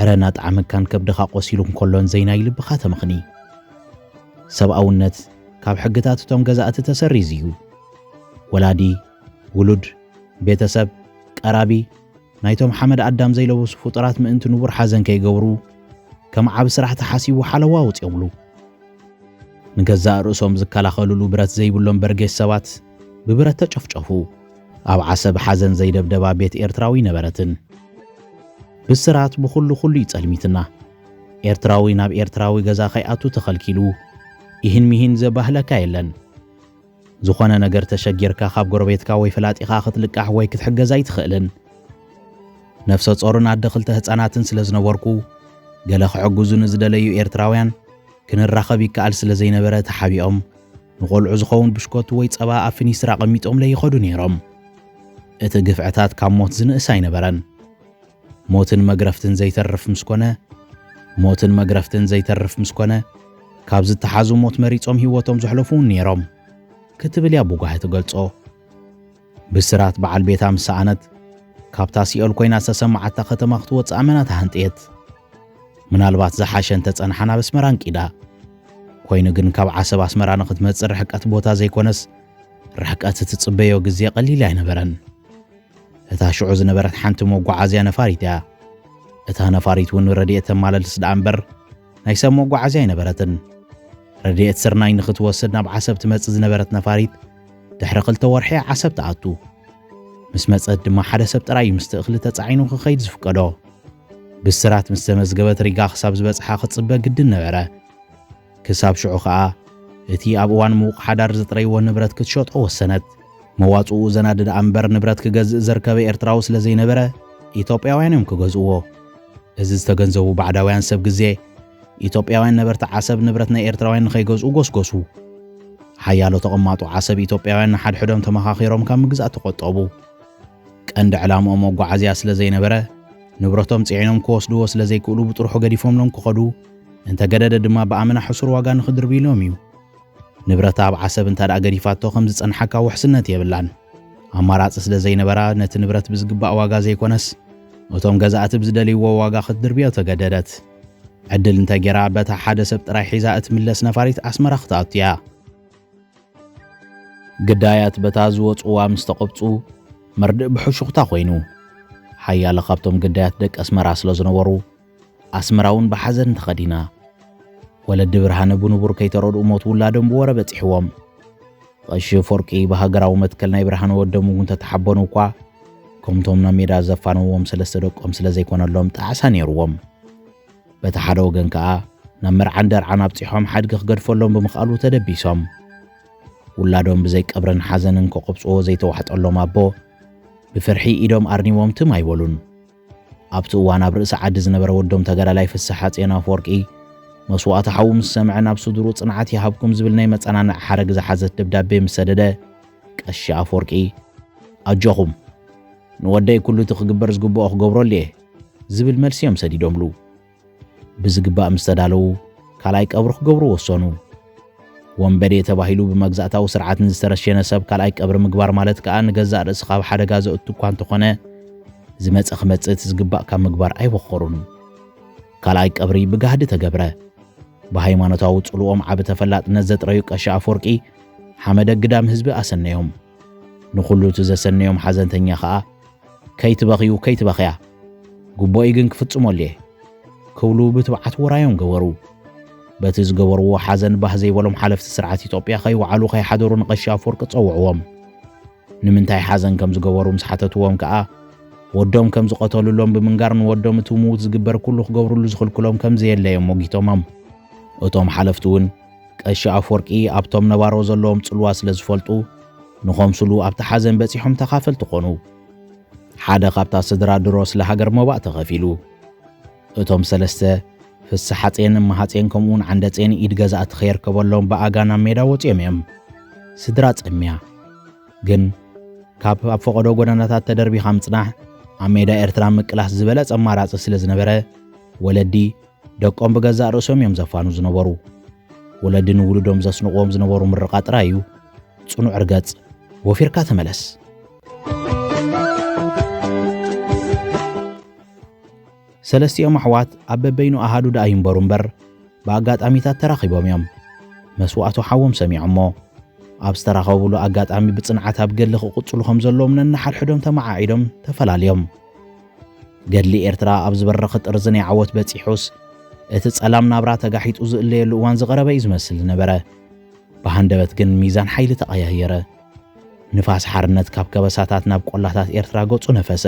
ዕረና ጣዕምካን ከብድኻ ቆሲሉን ከሎን ዘይና ይልብኻ ተመኽኒ ሰብኣውነት ካብ ሕግታት እቶም ገዛእቲ ተሰሪዝ እዩ ወላዲ ውሉድ ቤተሰብ ቀራቢ ናይቶም ሓመድ ኣዳም ዘይለበሱ ፍጡራት ምእንቲ ንቡር ሓዘን ከይገብሩ ከም ዓብ ስራሕ ተሓሲቡ ሓለዋ ውፅዮምሉ ንገዛእ ርእሶም ዝከላኸልሉ ብረት ዘይብሎም በርጌስ ሰባት ብብረት ተጨፍጨፉ ኣብ ዓሰብ ሓዘን ዘይደብደባ ቤት ኤርትራዊ ነበረትን ብስራት ብኹሉ ይጸልሚትና ኤርትራዊ ናብ ኤርትራዊ ገዛ ኸይኣቱ ተኸልኪሉ ይህን ሚህን ዘባህለካ የለን ዝኾነ ነገር ተሸጊርካ ካብ ጎረቤትካ ወይ ፈላጢኻ ክትልቃሕ ወይ ክትሕገዛ ይትኽእልን ነፍሰ ጾርን ኣደ ክልተ ህፃናትን ስለ ዝነበርኩ ገለ ክዕግዙን ዝደለዩ ኤርትራውያን ክንራኸብ ይከኣል ስለ ዘይነበረ ተሓቢኦም ንቆልዑ ዝኸውን ብሽኮት ወይ ጸባ ኣብ ፊኒስትራ ቀሚጦም ለይኸዱ ነይሮም እቲ ግፍዕታት ካብ ሞት ዝንእስ ኣይነበረን ሞትን መግረፍትን ዘይተርፍ ምስኮነ ካብ ዝተሓዙ ሞት መሪጾም ህይወቶም ዘሕለፉን ነይሮም ክትብል ያ ቡጓህ ትገልጾ ብስራት በዓል ቤታ ምሳኣነት ካብታ ሲኦል ኮይና ዝተሰማዓታ ከተማ ክትወፅእ ኣመናታ ሃንጥየት ምናልባት ዝሓሸን ተጸንሓና በስመራን ቂዳ ኮይኑ ግን ካብ ዓሰብ ኣስመራ ንኽትመጽእ ርሕቀት ቦታ ዘይኮነስ ርሕቀት ትጽበዮ ግዜ ቀሊል ኣይነበረን እታ ሽዑ ዝነበረት ሓንቲ መጓዓዝያ ነፋሪት እያ እታ ነፋሪት እውን ረድኤት ተማለልስ ደኣ እምበር ናይ ሰብ መጓዓዝያ ኣይነበረትን ረድኤት ስርናይ ንኽትወስድ ናብ ዓሰብ ትመጽእ ዝነበረት ነፋሪት ድሕሪ 2 ወርሒ ዓሰብ ተኣቱ ምስ መጸት ድማ ሓደ ሰብ ጥራይ ምስ እኽሊ ተጻዒኑ ክኸይድ ዝፍቀዶ ብስራት ምስ ተመዝገበት ሪጋ ክሳብ ዝበጽሓ ክትጽበ ግድን ነበረ ክሳብ ሽዑ ከዓ እቲ ኣብ እዋን ምዉቕ ሓዳር ዝጥረይዎ ንብረት ክትሸጦ ወሰነት መዋጽኡ ዘናድድ እምበር ንብረት ክገዝእ ዘርከበ ኤርትራዊ ስለ ዘይነበረ ኢትዮጵያውያን እዮም ክገዝእዎ እዚ ዝተገንዘቡ ባዕዳውያን ሰብ ግዜ ኢትዮጵያውያን ነበርቲ ዓሰብ ንብረት ናይ ኤርትራውያን ንኸይገዝኡ ጎስጎሱ ሓያሎ ተቐማጡ ዓሰብ ኢትዮጵያውያን ንሓድሕዶም ተመኻኺሮም ካብ ምግዛእ ተቆጠቡ ቀንዲ ዕላምኦም መጓዓዝያ ስለ ዘይነበረ ንብረቶም ጽዒኖም ክወስድዎ ስለ ዘይክእሉ ብጥርሑ ገዲፎምሎም ክኸዱ እንተገደደ ድማ ብኣመና ሕሱር ዋጋ ንኽድርብ ኢሎም እዩ ንብረታ ኣብ ዓሰብ እንተደኣ ገዲፋቶ ከም ዝጸንሐካ ውሕስነት የብላን ኣማራጺ ስለ ዘይነበራ ነቲ ንብረት ብዝግባእ ዋጋ ዘይኮነስ እቶም ገዛእቲ ብዝደልይዎ ዋጋ ክትድርብዮ ተገደደት ዕድል እንተጌራ በታ ሓደ ሰብ ጥራይ ሒዛ እትምለስ ነፋሪት ኣስመራ ክትኣቱ እያ ግዳያት በታ ዝወጽዋ ምስ ተቐብፁ መርድእ ብሕሹኽታ ኮይኑ ሓያሎ ካብቶም ግዳያት ደቂ ኣስመራ ስለ ዝነበሩ ኣስመራውን ብሓዘን ተኸዲና ወለዲ ብርሃነ ብንቡር ከይተረድኡ ሞት ውላዶም ብወረ በፂሕዎም ቀሺ ፈርቂ ብሃገራዊ መትከል ናይ ብርሃነ ወደሙ እውን ተተሓበኑ እኳ ከምቶም ናብ ሜዳ ዘፋነዎም 3 ደቆም ስለ ዘይኮነሎም ጣዕሳ ነይሩዎም በታ ሓደ ወገን ከዓ ናብ መርዓን ደርዓን ኣብፂሖም ሓድጊ ክገድፈሎም ብምኽኣሉ ተደቢሶም ውላዶም ብዘይ ቀብረን ሓዘንን ከቆብፅዎ ዘይተዋሕጠሎም ኣቦ ብፍርሒ ኢዶም ኣርኒቦም ትም ኣይበሉን ኣብቲ እዋን ኣብ ርእሲ ዓዲ ዝነበረ ወዶም ተገዳላይ ፍስሓ ፄና ፈርቂ መስዋዕቲ ሓው ምስ ሰምዐ ናብ ስድሩ ጽንዓት ይሃብኩም ዝብል ናይ መጸናንዕ ሓረግ ዝሓዘት ደብዳቤ ምስ ሰደደ ቀሺ ኣፈወርቂ ኣጆኹም ንወደይ ኩሉ ትኽግበር ዝግብኦ ክገብረሉ እየ ዝብል መልሲ እዮም ሰዲዶምሉ ብዝግባእ ምስ ተዳለዉ ካልኣይ ቀብሪ ክገብሩ ወሰኑ ወንበዴ ተባሂሉ ብመግዛእታዊ ስርዓትን ዝተረሸነ ሰብ ካልኣይ ቀብሪ ምግባር ማለት ከዓ ንገዛእ ርእስኻ ኣብ ሓደጋ ዘእቱ እኳ እንተኾነ ዝመጽእ ክመጽእ ዝግባእ ካብ ምግባር ኣይወኸሩን ካልኣይ ቀብሪ ብጋህዲ ተገብረ ብሃይማኖታዊ ጽልኦም ዓብ ተፈላጥነት ዘጥረዩ ቀሺ ኣፈወርቂ ሓመደ ግዳም ህዝቢ ኣሰነዮም ንኹሉ ዘሰነዮም ሓዘንተኛ ከዓ ከይትበኽያ ጉቦኢ ግን ክፍጽመሉ እየ ክብሉ ብትብዓት ወራዮም ገበሩ በቲ ዝገበርዎ ሓዘን ባህ ዘይበሎም ሓለፍቲ ስርዓት ኢትዮጵያ ከይወዓሉ ከይሓደሩ ንቀሺ ኣፈወርቂ ጸውዕዎም ንምንታይ ሓዘን ከም ዝገበሩ ምስ ሓተትዎም ከዓ ወዶም ከም ዝቐተሉሎም ብምንጋር ንወዶም እቲ ምዉት ዝግበር ኩሉ ክገብሩሉ ዝኽልክሎም ከም ዘየለዮም ሞጊቶሞም እቶም ሓለፍቲ እውን ቀሺ ኣፈወርቂ ኣብቶም ነባሮ ዘለዎም ጽልዋ ስለ ዝፈልጡ ንኸምስሉ ኣብቲ ሓዘን በፂሖም ተኻፈልቲ ኾኑ ሓደ ካብታ ስድራ ድሮስ ለሃገር መባእ ተኸፊሉ እቶም ሰለስተ ፍስሕ ሓፄን እማሓፄን ከምኡውን ዓንደፄን ኢድ ገዛእቲ ኸይርከበሎም ብኣጋና ሜዳ ወፂኦም እዮም ስድራ ፀምያ ግን ካብ ኣብ ፈቐዶ ጎደናታት ተደርቢኻ ምጽናሕ ኣብ ሜዳ ኤርትራ ምቅላስ ዝበለጸ ኣማራፂ ስለ ዝነበረ ወለዲ ደቆም ብገዛእ ርእሶም እዮም ዘፋኑ ዝነበሩ ወለዲ ንውሉዶም ዘስንቕዎም ዝነበሩ ምርቓ ጥራይ እዩ ጽኑዕ ርገጽ ወፊርካ ተመለስ ሰለስቲኦም ኣሕዋት ኣብ በበይኑ ኣሃዱ ዳ ይንበሩ እምበር ብኣጋጣሚታት ተራኺቦም እዮም መስዋዕቱ ሓዎም ሰሚዖሞ ኣብ ዝተራኸብሉ ኣጋጣሚ ብጽንዓት ኣብ ገሊ ክቕጽሉ ከም ዘለዎም ነናሓድሕዶም ተመዓዒዶም ተፈላለዮም ገድሊ ኤርትራ ኣብ ዝበረኸ ጥርዚ ናይ ዓወት በፂሑስ እቲ ጸላም ናብራ ተጋሒጡ ዝእለየሉ እዋን ዝቐረበ እዩ ዝመስል ነበረ ብሃንደበት ግን ሚዛን ሓይሊ ተቐያየረ ንፋስ ሓርነት ካብ ከበሳታት ናብ ቆላታት ኤርትራ ገጹ ነፈሰ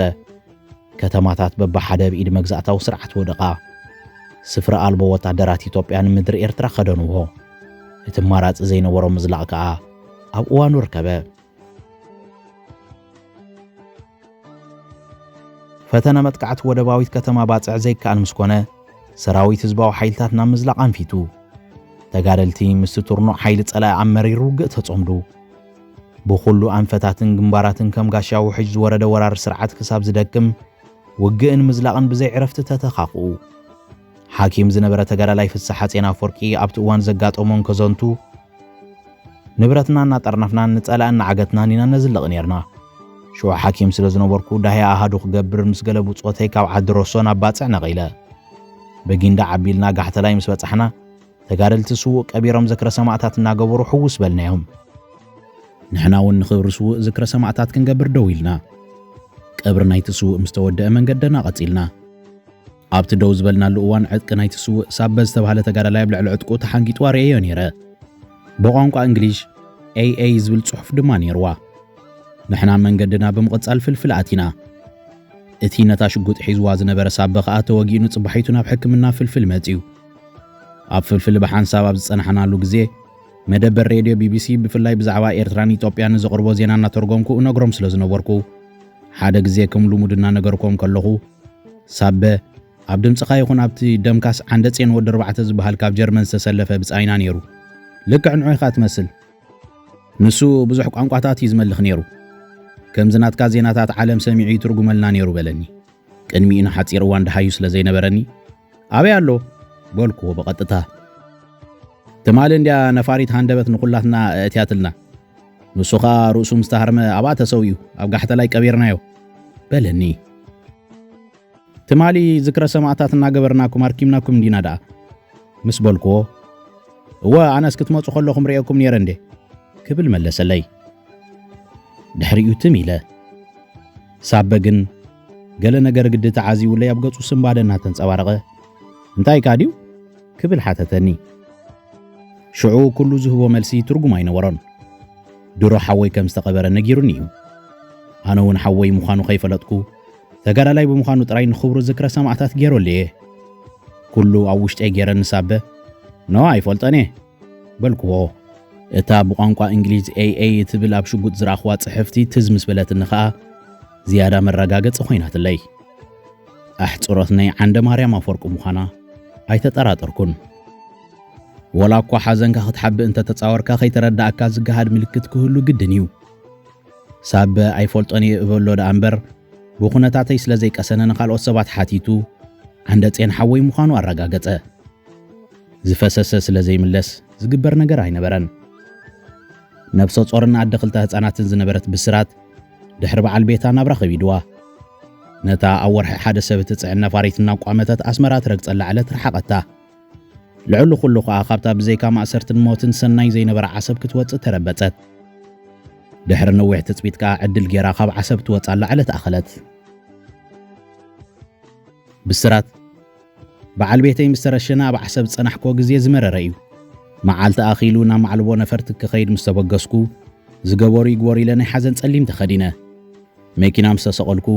ከተማታት በባሓደ ብኢድ መግዛእታዊ ስርዓት ወደቓ ስፍሪ ኣልቦ ወታደራት ኢትዮጵያ ንምድሪ ኤርትራ ኸደንዎ እቲ ማራፂ ዘይነበሮ ምዝላቕ ከዓ ኣብ እዋኑ ርከበ ፈተነ መጥቃዕቲ ወደባዊት ከተማ ባፅዕ ዘይከኣል ምስ ኮነ ሰራዊት ህዝባዊ ሓይልታት ናብ ምዝላቕ ኣንፊቱ ተጋደልቲ ምስ ትርኑዕ ሓይሊ ጸላኢ ኣብ መሪር ውግእ ተጾምዱ ብኹሉ ኣንፈታትን ግንባራትን ከም ጋሻ ውሕጅ ዝወረደ ወራር ስርዓት ክሳብ ዝደክም ውግእን ምዝላቕን ብዘይ ዕረፍቲ ተተኻኽኡ ሓኪም ዝነበረ ተጋዳላይ ፍስሕ ሓፄን ኣፈወርቂ ኣብቲ እዋን ዘጋጠሞን ከዘንቱ ንብረትና እናጠርናፍና ንጸላእን ዓገትናን ኢና ነዝልቕ ነርና ሽዑ ሓኪም ስለ ዝነበርኩ ዳህያ ኣሃዱ ክገብር ምስ ገለ ብጾተይ ካብ ዓዲ ሮሶ ናብ ባፅዕ ነቒለ በጊንዳ ዓቢልና ጋሕተላይ ምስ በጻሕና ተጋደልቲ ስውእ ቀቢሮም ዝክረ ሰማዕታት እናገበሩ ሕውስ በልናዮም ንሕና እውን ንኽብሪ ስውእ ዝክረ ሰማዕታት ክንገብር ደው ኢልና ቀብሪ ናይቲ ስውእ ምስ ተወድአ መንገደና ቐጺልና ኣብቲ ደው ዝበልናሉ እዋን ዕጥቂ ናይቲ ስውእ ሳበ ዝተባህለ ተጋዳላይ ኣብ ልዕሊ ዕጥቁ ተሓንጊጡ ኣርእዮ ነይረ ብቋንቋ እንግሊዝ AA ዝብል ጽሑፍ ድማ ነይርዋ ንሕና መንገድና ብምቕጻል ፍልፍል ኣቲና እቲ ነታ ሽጉጥ ሒዝዋ ዝነበረ ሳበ ከዓ ተወጊኑ ጽባሒቱ ናብ ሕክምና ፍልፍል መጺኡ ኣብ ፍልፍል ብሓንሳብ ኣብ ዝጸናሕናሉ ግዜ መደበር ሬድዮ BBC ብፍላይ ብዛዕባ ኤርትራን ኢትዮጵያን ዘቕርቦ ዜና እናተርጎምኩ እነግሮም ስለ ዝነበርኩ ሓደ ግዜ ከም ልሙድና ነገርኩም ከለኹ ሳበ ኣብ ድምፅኻ ይኹን ኣብቲ ደምካስ ዓንደፄን ወዲ 4 ዝበሃል ካብ ጀርመን ዝተሰለፈ ብጻይና ነይሩ ልክዕ ንዑ ኢኻ ትመስል ንሱ ብዙሕ ቋንቋታት እዩ ዝመልኽ ነይሩ ከም ዝናትካ ዜናታት ዓለም ሰሚዑ ይትርጉመልና ነይሩ በለኒ ቅድሚኡ ንሓፂር እዋን ድሓዩ ስለ ዘይነበረኒ ኣበይ ኣሎ በልክዎ በቐጥታ ትማል እንድያ ነፋሪት ሃንደበት ንኹላትና እትያትልና ንሱ ኸ ርእሱ ምስተሃርመ ኣብኣ ተሰውዩ ኣብ ጋሕተላይ ቀቢርናዮ በለኒ ትማሊ ዝክረ ሰማዕታት እናገበርናኩም ኣርኪምናኩም እንዲና ደኣ ምስ በልክዎ እወ ኣነስ ክትመፁ ከለኹም ርአኩም ነይረ እንዴ ክብል መለሰለይ ድሕሪኡ ትም ኢለ ሳበ ግን ገለ ነገር ግዲ ተዓዚውለይ ኣብ ገጹ ስምባደ እናተንጸባረቐ እንታይ ካድዩ ክብል ሓተተኒ ሽዑ ኩሉ ዝህቦ መልሲ ትርጉም ኣይነበሮን ድሮ ሓወይ ከም ዝተቐበረ ነጊሩኒ እዩ ኣነ እውን ሓወይ ምዃኑ ከይፈለጥኩ ተጋዳላይ ብምዃኑ ጥራይ ንኽብሩ ዝክረ ሰማዕታት ገይሮልየ ኩሉ ኣብ ውሽጠይ ገይረ ንሳበ ኖ ኣይፈልጠን በልክዎ እታ ብቋንቋ እንግሊዝ AA ትብል ኣብ ሽጉጥ ዝረኣኽዋ ጽሕፍቲ ትዝ ምስ በለትኒ ኸኣ ዝያዳ መረጋገፂ ኾይናትለይ ኣሕፅሮት ናይ ዓንደ ማርያም ኣፈወርቂ ምዃና ኣይተጠራጠርኩን ወላ እኳ ሓዘንካ ክትሓብእ እንተተፃወርካ ከይተረዳእካ ዝገሃድ ምልክት ክህሉ ግድን እዩ ሳበ ኣይፈልጦን እበሎ ዳ እምበር ብኹነታተይ ስለ ዘይቀሰነ ንኻልኦት ሰባት ሓቲቱ ዓንደፄን ሓወይ ምዃኑ ኣረጋገፀ ዝፈሰሰ ስለ ዘይምለስ ዝግበር ነገር ኣይነበረን ነብሰ ጾርና ኣደ ክልተ ህፃናትን ዝነበረት ብስራት ድሕሪ በዓል ቤታ ናብራ ኸቢድዋ ነታ ኣብ ወርሒ ሓደ ሰብ ትጽዕን ነፋሪትና ቋመታት ኣስመራ ትረግጸላ ዕለት ረሓቐታ ልዕሉ ኩሉ ኸኣ ካብታ ብዘይካ ማእሰርትን ሞትን ሰናይ ዘይነበረ ዓሰብ ክትወፅእ ተረበፀት ድሕሪ ነዊሕ ትፅቢት ከዓ ዕድል ጌራ ካብ ዓሰብ ትወፃላ ዕለት ኣኸለት ብስራት በዓል ቤተይ ምስ ተረሸና ኣብ ዓሰብ ዝጸናሕኮ ግዜ ዝመረረ እዩ መዓልቲ ኣኺሉ ናብ ማዕልቦ ነፈርቲ ክኸይድ ምስ ተበገስኩ ዝገበሩ ይግበሩ ኢለ ናይ ሓዘን ጸሊም ተኸዲነ መኪና ምስ ተሰቐልኩ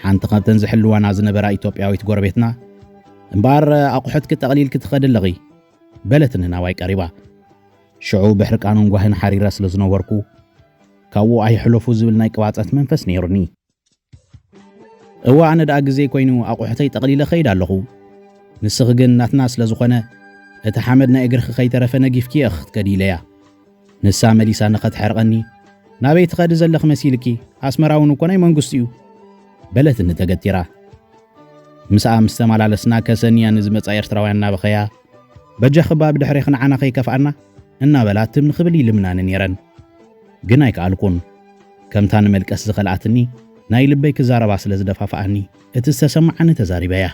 ሓንቲ ኸብተን ዝሕልዋና ዝነበራ ኢትዮጵያዊት ጎረቤትና እምበር ኣቑሑት ክትጠቕሊል ክትኸድ ኣለኺ በለትን ናባይ ቀሪባ ሽዑ ብሕርቃኑን ጓህን ሓሪራ ስለ ዝነበርኩ ካብኡ ኣይሕለፉ ዝብል ናይ ቅባፀት መንፈስ ነይሩኒ እዋ ኣነ ደኣ ግዜ ኮይኑ ኣቑሑተይ ጠቕሊለ ኸይድ ኣለኹ ንስኽ ግን ናትና ስለ ዝኾነ እቲ ሓመድ ናይ እግርኺ ከይተረፈ ነጊፍኪ እየ ክትከዲለያ ንሳ መሊሳ ንኸትሕርቐኒ ናበይ ትኸዲ ዘለኽ መሲልኪ ኣስመራ እውን እኮ ናይ መንግስቲ እዩ በለት እንተገቲራ ምስኣ ምስ ተመላለስና ከሰንያ ንዝመጻ ኤርትራውያን እናበኸያ በጀኽባ ብድሕሪ ኽንዓና ኸይከፍኣና እናበላት ትም ንኽብል ይልምናን ነይረን ግን ኣይከኣልኩን ከምታ ንመልቀስ ዝኸልኣትኒ ናይ ልበይ ክዛረባ ስለ ዝደፋፍኣኒ እቲ ዝተሰማዓኒ ተዛሪበያ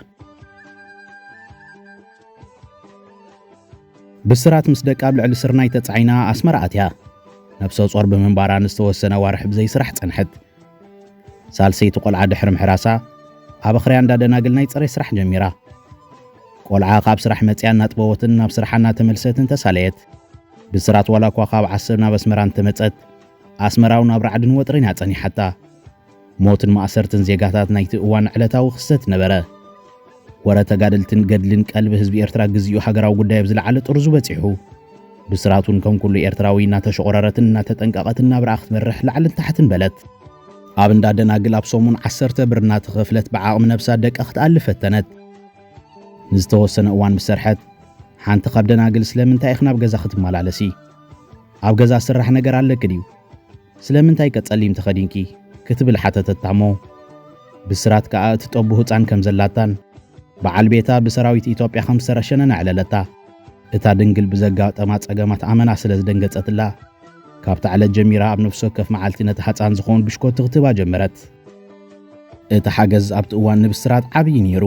ብስራት ምስ ደቃ ብልዕሊ ስርናይ ተጻዒና ኣስመራ ኣትያ ነብሰ ጾር ብምንባራ ንዝተወሰነ ዋርሕ ብዘይ ስራሕ ጸንሐት ሳልሰይቲ ቆልዓ ድሕሪ ምሕራሳ ኣብ ኣኽርያ እንዳደናግል ናይ ጽሬ ስራሕ ጀሚራ ቆልዓ ካብ ስራሕ መጽያ እናጥበወትን ናብ ስራሓ እናተመልሰትን ተሳለየት ብስራት ዋላ እኳ ካብ ዓሰብ ናብ ኣስመራ እንተመጸት ኣስመራው ናብ ራዕድን ወጥሪን ያጸኒሓታ ሞትን ማእሰርትን ዜጋታት ናይቲ እዋን ዕለታዊ ክስተት ነበረ ወረ ተጋደልትን ገድልን ቀልቢ ህዝቢ ኤርትራ ግዝኡ ሃገራዊ ጉዳይ ብዝለዓለ ጥርዙ በፂሑ ብስራቱን ከም ኩሉ ኤርትራዊ እናተሸቆረረትን እናተጠንቀቐትን ናብ ራእኽ ትመርሕ ላዕልን ታሕትን በለት ኣብ እንዳደናግል ኣብ ሰሙን 10 ብር እናተኸፍለት ብዓቕሚ ነብሳ ደቀ ክትኣልፍ ፈተነት ንዝተወሰነ እዋን ብሰርሐት ሓንቲ ካብ ደናግል ስለምንታይ ኢኽ ናብ ገዛ ክትመላለሲ ኣብ ገዛ ስራሕ ነገር ኣለክ ድዩ ስለምንታይ ቀጸሊም ተኸዲንኪ ክትብል ሓተተታሞ ብስራት ከዓ እቲ ጠቡ ህፃን ከም ዘላታን በዓል ቤታ ብሰራዊት ኢትዮጵያ ከም ዝተረሸነ ናዕለለታ እታ ድንግል ብዘጋጠማ ጸገማት ኣመና ስለ ዝደንገጸትላ ካብቲ ዕለት ጀሚራ ኣብ ነፍሲ ወከፍ መዓልቲ ነቲ ሓፃን ዝኾን ብሽኮት ክትባ ጀመረት እቲ ሓገዝ ኣብቲ እዋን ንብስራት ዓብዪ ነይሩ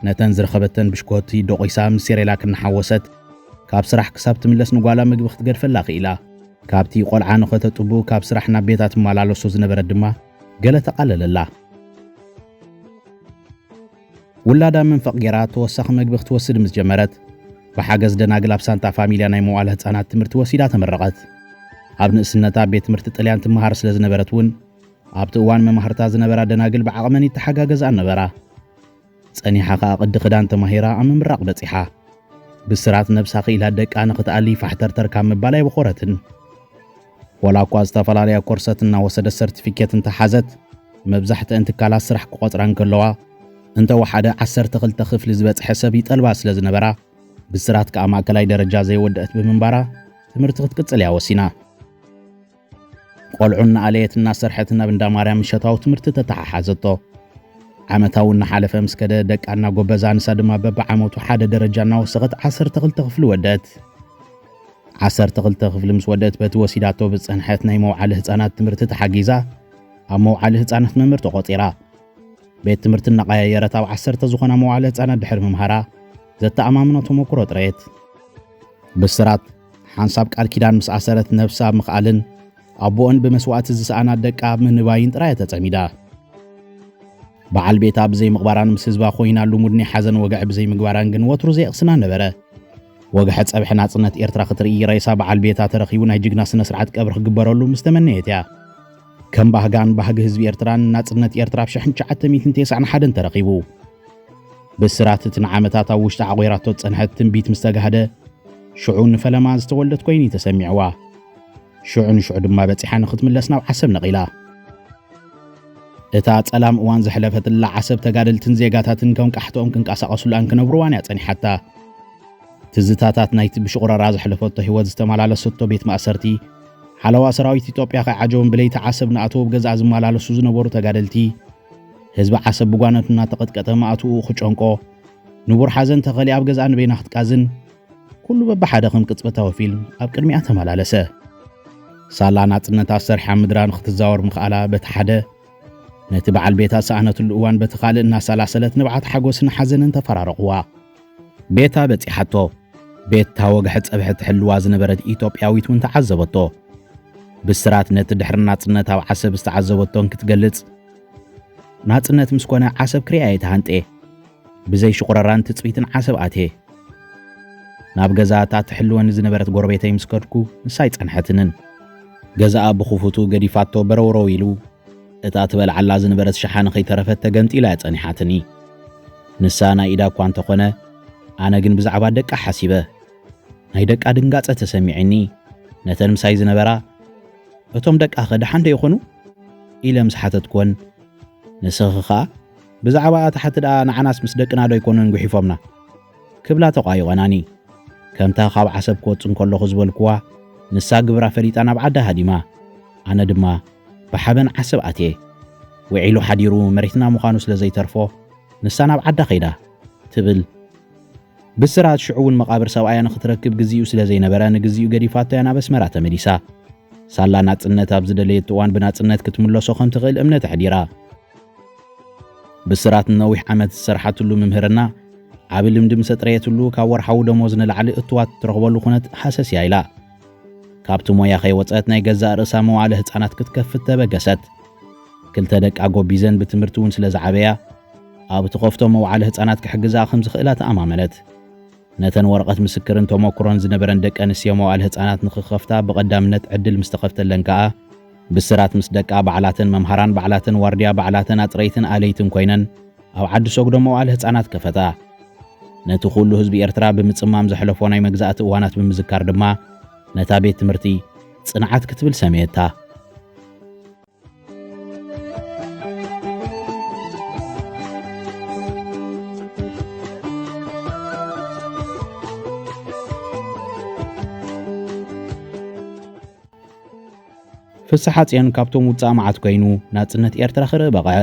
ነተን ዝረኸበተን ብሽኮቲ ደቆይሳ ምስ ሴሬላክ እናሓወሰት ካብ ስራሕ ክሳብ ትምለስ ንጓላ ምግቢ ክትገድፈላ ኽኢላ ካብቲ ቆልዓ ንኸተጥቡ ካብ ስራሕ ናብ ቤታ ትመላለሶ ዝነበረት ድማ ገለ ተቓለለላ ውላዳ መንፈቕ ጌራ ተወሳኺ ምግቢ ክትወስድ ምስ ጀመረት ብሓገዝ ደናግል ኣብ ሳንታ ፋሚልያ ናይ መዋዕለ ህፃናት ትምህርቲ ወሲዳ ተመረቐት ኣብ ንእስነታ ቤት ትምህርቲ ጣልያን ትመሃር ስለ ዝነበረት እውን ኣብቲ እዋን መማህርታ ዝነበራ ደናግል ብዓቕመን ይተሓጋገዝኣ ነበራ ጸኒሓ ኸኣ ቅዲ ክዳን ተማሂራ ኣብ ምምራቕ በፂሓ ብስራት ነብሳ ኽኢላ ደቃ ንኽትኣሊ ፋሕተርተር ካብ ምባል ኣይበኾረትን ወላ እኳ ዝተፈላለያ ኮርሰት እናወሰደት ሰርቲፊኬት እንተሓዘት መብዛሕትአን ትካላት ስራሕ ክቆፅራን ከለዋ እንተወሓደ 12 ክፍሊ ዝበፅሐ ሰብ ይጠልባ ስለ ዝነበራ ብስራት ከዓ ማእከላይ ደረጃ ዘይወድአት ብምንባራ ትምህርቲ ክትቅጽል እያ ወሲና ቆልዑና ኣለየት እናሰርሐት ናብ እንዳ ማርያም ምሸታዊ ትምህርቲ ተተሓሓዘቶ ዓመታዊ እናሓለፈ ምስከደ ደቃና ጎበዛ ንሳ ድማ በብዓመቱ ሓደ ደረጃ እናወሰኸት 12 ክፍሊ ወደት 12 ክፍሊ ምስ ወደት በቲ ወሲዳቶ ብፅንሐት ናይ መውዓሊ ህፃናት ትምህርቲ ተሓጊዛ ኣብ መውዓሊ ህፃናት መምህር ተቆፂራ ቤት ትምህርቲ እናቀያየረት ኣብ 10 ዝኾና መውዓሊ ህፃናት ድሕሪ ምምሃራ ዘተኣማምኖ ተመክሮ ጥረየት ብስራት ሓንሳብ ቃል ኪዳን ምስ ኣሰረት ነብሳ ምኽኣልን ኣቦን ብመስዋዕቲ ዝሰኣና ደቃ ምንባይን ጥራይ ተጸሚዳ በዓል ቤታ ብዘይ ምቕባራን ምስ ህዝባ ኮይና ልሙድ ናይ ሓዘን ወግዕ ብዘይ ምግባራን ግን ወትሩ ዘይቕስና ነበረ ወግሕ ጸብሒ ናጽነት ኤርትራ ክትርኢ ረይሳ በዓል ቤታ ተረኺቡ ናይ ጅግና ስነ ስርዓት ቀብሪ ክግበረሉ ምስ ተመነየት እያ ከም ባህጋን ባህጊ ህዝቢ ኤርትራን ናጽነት ኤርትራ ብ1991 ተረኺቡ ብስራት እቲ ንዓመታት ኣብ ውሽጢ ዓቆይራቶ ጸንሐት ትንቢት ምስ ተጋህደ ሽዑ ንፈለማ ዝተወልደት ኮይኑ ተሰሚዕዋ ሽዑ ንሽዑ ድማ በፂሓ ንኽትምለስ ናብ ዓሰብ ነቒላ እታ ጸላም እዋን ዘሕለፈትላ ዓሰብ ተጋደልትን ዜጋታትን ከም ቃሕቶኦም ክንቀሳቐሱላን ክነብሩዋን ያጸኒሓታ ትዝታታት ናይቲ ብሽቁረራ ዘሕለፈቶ ህይወት ዝተመላለሰቶ ቤት ማእሰርቲ ሓለዋ ሰራዊት ኢትዮጵያ ከዓጀውን ብለይቲ ዓሰብ ንኣተው ብገዛ ዝመላለሱ ዝነበሩ ተጋደልቲ ህዝቢ ዓሰብ ብጓነቱና ተቐጥቀጠ ማእትኡ ክጨንቆ ንቡር ሓዘን ተኸሊ ኣብ ገዛ ንበይና ክትቃዝን ኩሉ በብሓደ ከም ቅጽበታዊ ፊልም ኣብ ቅድሚኣ ተመላለሰ ሳላ ናጽነታ ሰርሓ ምድራን ክትዛወር ምኽኣላ በቲ ሓደ ነቲ በዓል ቤታ ሰኣነትሉ እዋን በቲ ካልእ እናሰላሰለት ንብዓት ሓጎስን ሓዘንን ተፈራረቑዋ ቤታ በፂሓቶ ቤታ ወግሕ ጸብሒ ትሕልዋ ዝነበረት ኢትዮጵያዊት እውን ተዓዘበቶ ብስራት ነቲ ድሕሪ ናጽነት ኣብ ዓሰብ ዝተዓዘበቶን ክትገልጽ ናጽነት ምስ ኮነ ዓሰብ ክሪኣ የተሃንጤ ብዘይ ሽቁረራን ትጽቢትን ዓሰብ ኣቴ ናብ ገዛታ ትሕልወኒ ዝነበረት ጎረቤተይ ምስ ከድኩ ንሳይ ጸንሐትንን ገዛኣ ብኽፉቱ ገዲፋቶ በረውረው ኢሉ እታ ትበልዓላ ዝነበረት ሸሓነ ከይተረፈት ተገንጢላ ያጸኒሓትኒ ንሳ ናይ ኢዳ እኳ እንተኾነ ኣነ ግን ብዛዕባ ደቃ ሓሲበ ናይ ደቃ ድንጋጸ ተሰሚዕኒ ነተን ምሳይ ዝነበራ እቶም ደቃ ኸ ደሓንደ ይኾኑ ኢለ ምስ ሓተትኮን ንስኺ ኸኣ ብዛዕባ ተሓት ዳ ንዓናስ ምስ ደቅና ዶ ይኮኑን ጉሒፎምና ክብላ ተቋይቐናኒ ከምታ ካብ ዓሰብ ክወፅን ከለኹ ዝበልክዋ ንሳ ግብራ ፈሊጣ ናብ ዓዳ ሃዲማ ኣነ ድማ ብሓበን ዓሰብ ኣትየ ውዒሉ ሓዲሩ መሬትና ምዃኑ ስለ ዘይተርፎ ንሳ ናብ ዓዳ ኸይዳ ትብል ብስራት ሽዑውን መቃብር ሰብኣያ ንኽትረክብ ግዚኡ ስለ ዘይነበረ ንግዚኡ ገዲፋቶ ያ ናብ ኣስመራ ተመሊሳ ሳላ ናጽነት ኣብ ዝደለየት እዋን ብናጽነት ክትምለሶ ከም ትኽእል እምነት ኣሕዲራ ብስራት ነዊሕ ዓመት ዝሰርሓትሉ መምህርና ዓብ ልምዲ ምስ ጥረየትሉ ካብ ወርሓዊ ደሞዝ ንላዕሊ እትዋት ትረኽበሉ ኩነት ሓሰስያ ኢላ ካብቲ ሞያ ከይወፀት ናይ ገዛእ ርእሳ መዋዕለ ህፃናት ክትከፍት ተበገሰት ክልተ ደቃ ጎቢዘን ብትምህርቲ እውን ስለ ዝዓበያ ኣብ ትኸፍቶ መዋዕለ ህፃናት ክሕግዛ ከም ዝኽእላ ተኣማመነት ነተን ወረቐት ምስክርን ተመክሮን ዝነበረን ደቂ ኣንስትዮ መዋዕለ ህፃናት ንኽኸፍታ ብቐዳምነት ዕድል ምስ ተኸፍተለን ከዓ ብስራት ምስ ደቃ ባዕላትን መምሃራን ባዕላትን ዋርድያ ባዕላትን ኣፅረይትን ኣለይትን ኮይነን ኣብ ዓዲ ሰግዶ መዋዕለ ህፃናት ከፈታ ነቲ ኩሉ ህዝቢ ኤርትራ ብምጽማም ዘሕለፎ ናይ መግዛእቲ እዋናት ብምዝካር ድማ ነታ ቤት ትምህርቲ ጽንዓት ክትብል ሰሜታ ፍስሓ ጽዮን ካብቶም ውጻእ መዓት ኮይኑ ናጽነት ኤርትራ ክርኢ በቕዐ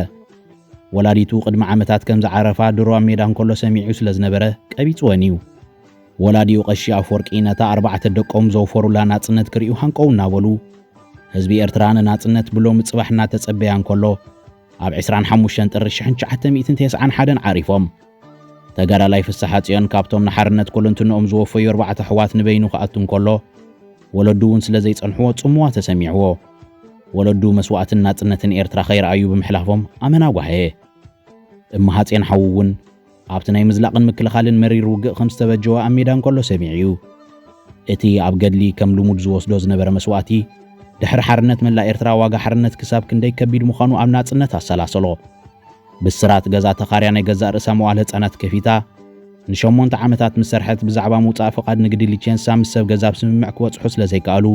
ወላዲቱ ቅድሚ ዓመታት ከም ዝዓረፋ ድሮ ኣብ ሜዳ እንከሎ ሰሚዑ ስለ ዝነበረ ቀቢጽወን እዩ ወላዲኡ ቀሺ ኣፈወርቂ ነታ 4 ደቆም ዘውፈሩላ ናጽነት ክርእዩ ሃንቀው እናበሉ ህዝቢ ኤርትራ ንናጽነት ብሎም ጽባሕ እናተጸበያ እንከሎ ኣብ 25 ጥሪ 1991 ዓሪፎም ተጋዳላይ ፍስሓ ጽዮን ካብቶም ንሓርነት ኮሎንትኖኦም ዝወፈዩ 4 ኣሕዋት ንበይኑ ከኣቱ እንከሎ ወለዱ እውን ስለ ዘይጸንሕዎ ጽምዋ ተሰሚዕዎ ወለዱ መስዋዕትን ናጽነትን ኤርትራ ኸይረኣዩ ብምሕላፎም ኣመና ጓህየ እማሃጽን ሓውውን ኣብቲ ናይ ምዝላቕን ምክልኻልን መሪር ውግእ ከም ዝተበጀወ ኣብ ሜዳ እንከሎ ሰሚዕ እዩ እቲ ኣብ ገድሊ ከም ልሙድ ዝወስዶ ዝነበረ መስዋዕቲ ድሕሪ ሓርነት መላእ ኤርትራ ዋጋ ሓርነት ክሳብ ክንደይ ከቢድ ምዃኑ ኣብ ናጽነት ኣሰላሰሎ ብስራት ገዛ ተኻርያ ናይ ገዛእ ርእሳ መዋዕለ ህፃናት ከፊታ ን8 ዓመታት ምስ ሰርሐት ብዛዕባ ምውፃእ ፈቓድ ንግዲ ሊቸንሳ ምስ ሰብ ገዛ ብስምምዕ ክበጽሑ ስለ ዘይከኣሉ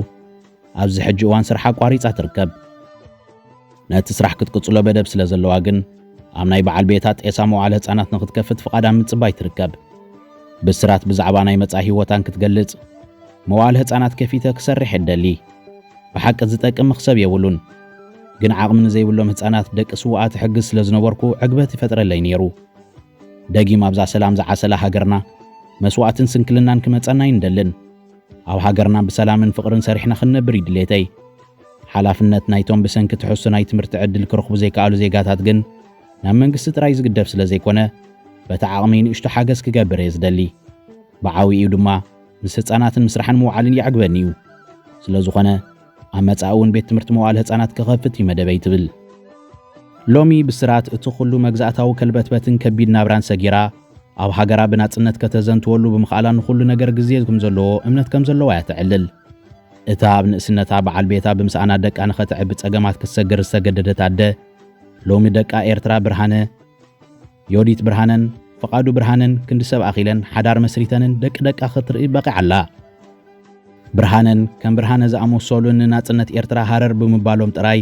ኣብዚ ሕጂ እዋን ስርሓ ቋሪፃ ትርከብ ነቲ ስራሕ ክትቅጽሎ በደብ ስለ ዘለዋ ግን ኣብ ናይ በዓል ቤታ ጤሳ መዋዕለ ህፃናት ንኽትከፍት ፈቓዳ ምጽባይ ትርከብ ብስራት ብዛዕባ ናይ መጻኢ ህይወታን ክትገልጽ መዋዕለ ህፃናት ከፊተ ክሰርሕ የደሊ ብሓቂ ዝጠቅም መኽሰብ የብሉን ግን ዓቕሚ ንዘይብሎም ህፃናት ደቂ ስውኣት ሕግዝ ስለ ዝነበርኩ ዕግበት ይፈጥረለይ ነይሩ ደጊም ኣብዛ ሰላም ዝዓሰላ ሃገርና መስዋዕትን ስንክልናን ክመጸና ይንደልን ኣብ ሃገርና ብሰላምን ፍቕርን ሰሪሕና ክንነብር ይድሌተይ ሓላፍነት ናይቶም ብሰንኪ ትሕሱ ናይ ትምህርቲ ዕድል ክረኽቡ ዘይከኣሉ ዜጋታት ግን ናብ መንግስቲ ጥራይ ዝግደፍ ስለ ዘይኮነ በቲ ዓቕሚ ንእሽቶ ሓገዝ ክገብር እየ ዝደሊ ብዓብይኡ ድማ ምስ ህፃናትን ምስራሕን መዋዕልን ይዕግበኒ እዩ ስለ ዝኾነ ኣብ መጻኢ እውን ቤት ትምህርቲ መዋዕለ ህፃናት ክኸፍት ይመደበይ ትብል ሎሚ ብስራት እቲ ኩሉ መግዛእታዊ ከልበትበትን ከቢድ ናብራን ሰጊራ ኣብ ሃገራ ብናጽነት ከተዘንትወሉ ብምኽኣላ ንኹሉ ነገር ግዜ ከም ዘለዎ እምነት ከም ዘለዋ ያትዕልል እታ ኣብ ንእስነታ በዓል ቤታ ብምስኣና ደቃ ንኸትዕቢ ጸገማት ክትሰግር ዝተገደደት ኣደ ሎሚ ደቃ ኤርትራ ብርሃነ ዮዲት ብርሃነን ፈቓዱ ብርሃነን ክንዲ ሰብ ኣኺለን ሓዳር መስሪተንን ደቂ ክትርኢ በቂዓላ ብርሃነን ከም ብርሃነ ዝኣመሰሉን ንናጽነት ኤርትራ ሃረር ብምባሎም ጥራይ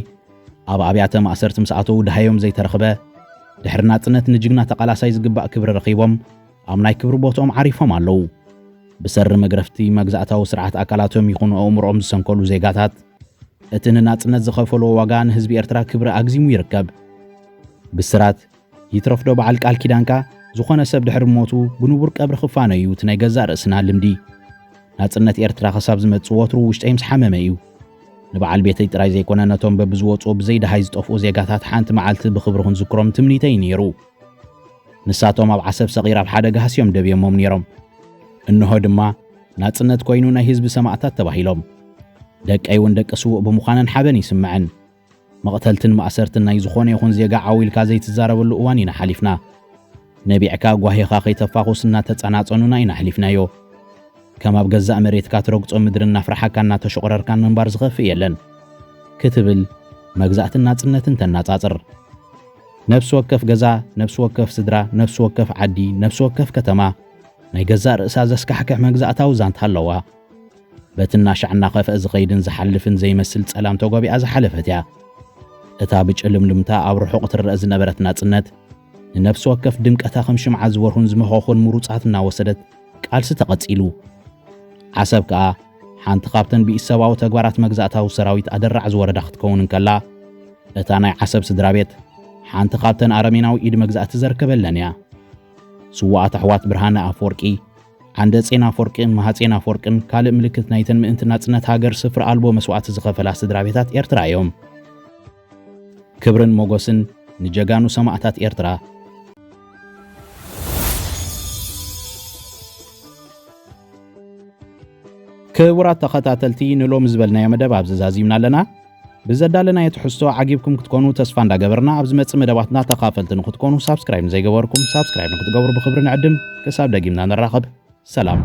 ኣብ ኣብያተ ማእሰርቲ ምስኣተው ድሃዮም ዘይተረኽበ ድሕሪ ናጽነት ንጅግና ተቓላሳይ ዝግባእ ክብሪ ረኺቦም ኣብ ናይ ክብሪ ቦትኦም ዓሪፎም ኣለዉ ብሰሪ መግረፍቲ መግዛእታዊ ስርዓት ኣካላቶም ይኹኑ ኣእምሮኦም ዝሰንከሉ ዜጋታት እቲ ንናጽነት ዝኸፈልዎ ዋጋ ንህዝቢ ኤርትራ ክብሪ ኣግዚሙ ይርከብ ብስራት ይትረፍዶ በዓል ቃል ኪዳንካ ዝኾነ ሰብ ድሕሪ ሞቱ ብንቡር ቀብሪ ክፋነ እዩ እቲ ናይ ገዛእ ርእስና ልምዲ ናጽነት ኤርትራ ክሳብ ዝመጽእ ወትሩ ውሽጠይ ምስ ሓመመ እዩ ንበዓል ቤተይ ጥራይ ዘይኮነ ነቶም በብዝወፅኦ ብዘይደሃይ ዝጠፍኡ ዜጋታት ሓንቲ መዓልቲ ብኽብሪ ክንዝክሮም ትምኒተይ ነይሩ ንሳቶም ኣብ ዓሰብ ሰቒር ኣብ ሓደ ጋሃስዮም ደብየሞም ነይሮም እንሆ ድማ ናጽነት ኮይኑ ናይ ህዝቢ ሰማዕታት ተባሂሎም ደቀይ እውን ደቂ ስውእ ብምዃነን ሓበን ይስምዐን መቕተልትን ማእሰርትን ናይ ዝኾነ ይኹን ዜጋ ዓዊልካ ዘይትዛረበሉ እዋን ኢና ሓሊፍና ነቢዕካ ጓሂኻ ከይተፋኹስ እናተጸናጸኑና ኢና ሓሊፍናዮ ከም ኣብ ገዛእ መሬትካ ትረግጾ ምድሪ እናፍራሓካ እናተሸቆረርካ ምንባር ዝኸፍእ የለን ክትብል መግዛእትን ናጽነትን ተናጻጽር ነፍሲ ወከፍ ገዛ ነፍሲ ወከፍ ስድራ ነፍሲ ወከፍ ዓዲ ነፍሲ ወከፍ ከተማ ናይ ገዛእ ርእሳ ዘስካሕክሕ መግዛእታዊ ዛንታ ኣለዋ በትና ሻዕና ኸፍአ ዝኸይድን ዝሓልፍን ዘይመስል ጸላም ተጓቢኣ ዝሓለፈት እያ እታ ብጭልምልምታ ኣብ ርሑቕ ትርአ ዝነበረት ናጽነት ንነፍሲ ወከፍ ድምቀታ ከም ሽምዓ ዝበርሁን ዝመኾኹን ምሩፃት እናወሰደት ቃልሲ ተቐፂሉ ዓሰብ ከዓ ሓንቲ ካብተን ብኢሰባዊ ተግባራት መግዛእታዊ ሰራዊት ኣደራዕ ዝወረዳ ክትከውን እንከላ እታ ናይ ዓሰብ ስድራ ቤት ሓንቲ ካብተን ኣረሜናዊ ኢድ መግዛእቲ ዘርከበለን እያ ስዋኣት ኣሕዋት ብርሃነ ኣፈወርቂ ዓንደ ጼና አፈወርቅን ማሐጼና አፈወርቅን ካልእ ምልክት ናይተን ምእንቲ ናጽነት ሃገር ስፍር አልቦ መስዋዕት ዝኸፈላ ስድራ ቤታት ኤርትራ እዮም ክብርን ሞገስን ንጀጋኑ ሰማዕታት ኤርትራ ክቡራት ተኸታተልቲ ንሎም ዝበልናዮ መደብ ኣብዚ ዛዚምና ኣለና ብዘዳለና የትሕዝቶ ዓጊብኩም ክትኮኑ ተስፋ እንዳገበርና ኣብዚ መጽእ መደባትና ተኻፈልቲ ንኽትኮኑ ሳብስክራይብ ዘይገበርኩም ሳብስክራይብ ንኽትገብሩ ብኽብሪ ንዕድም ክሳብ ደጊምና ንራኸብ ሰላም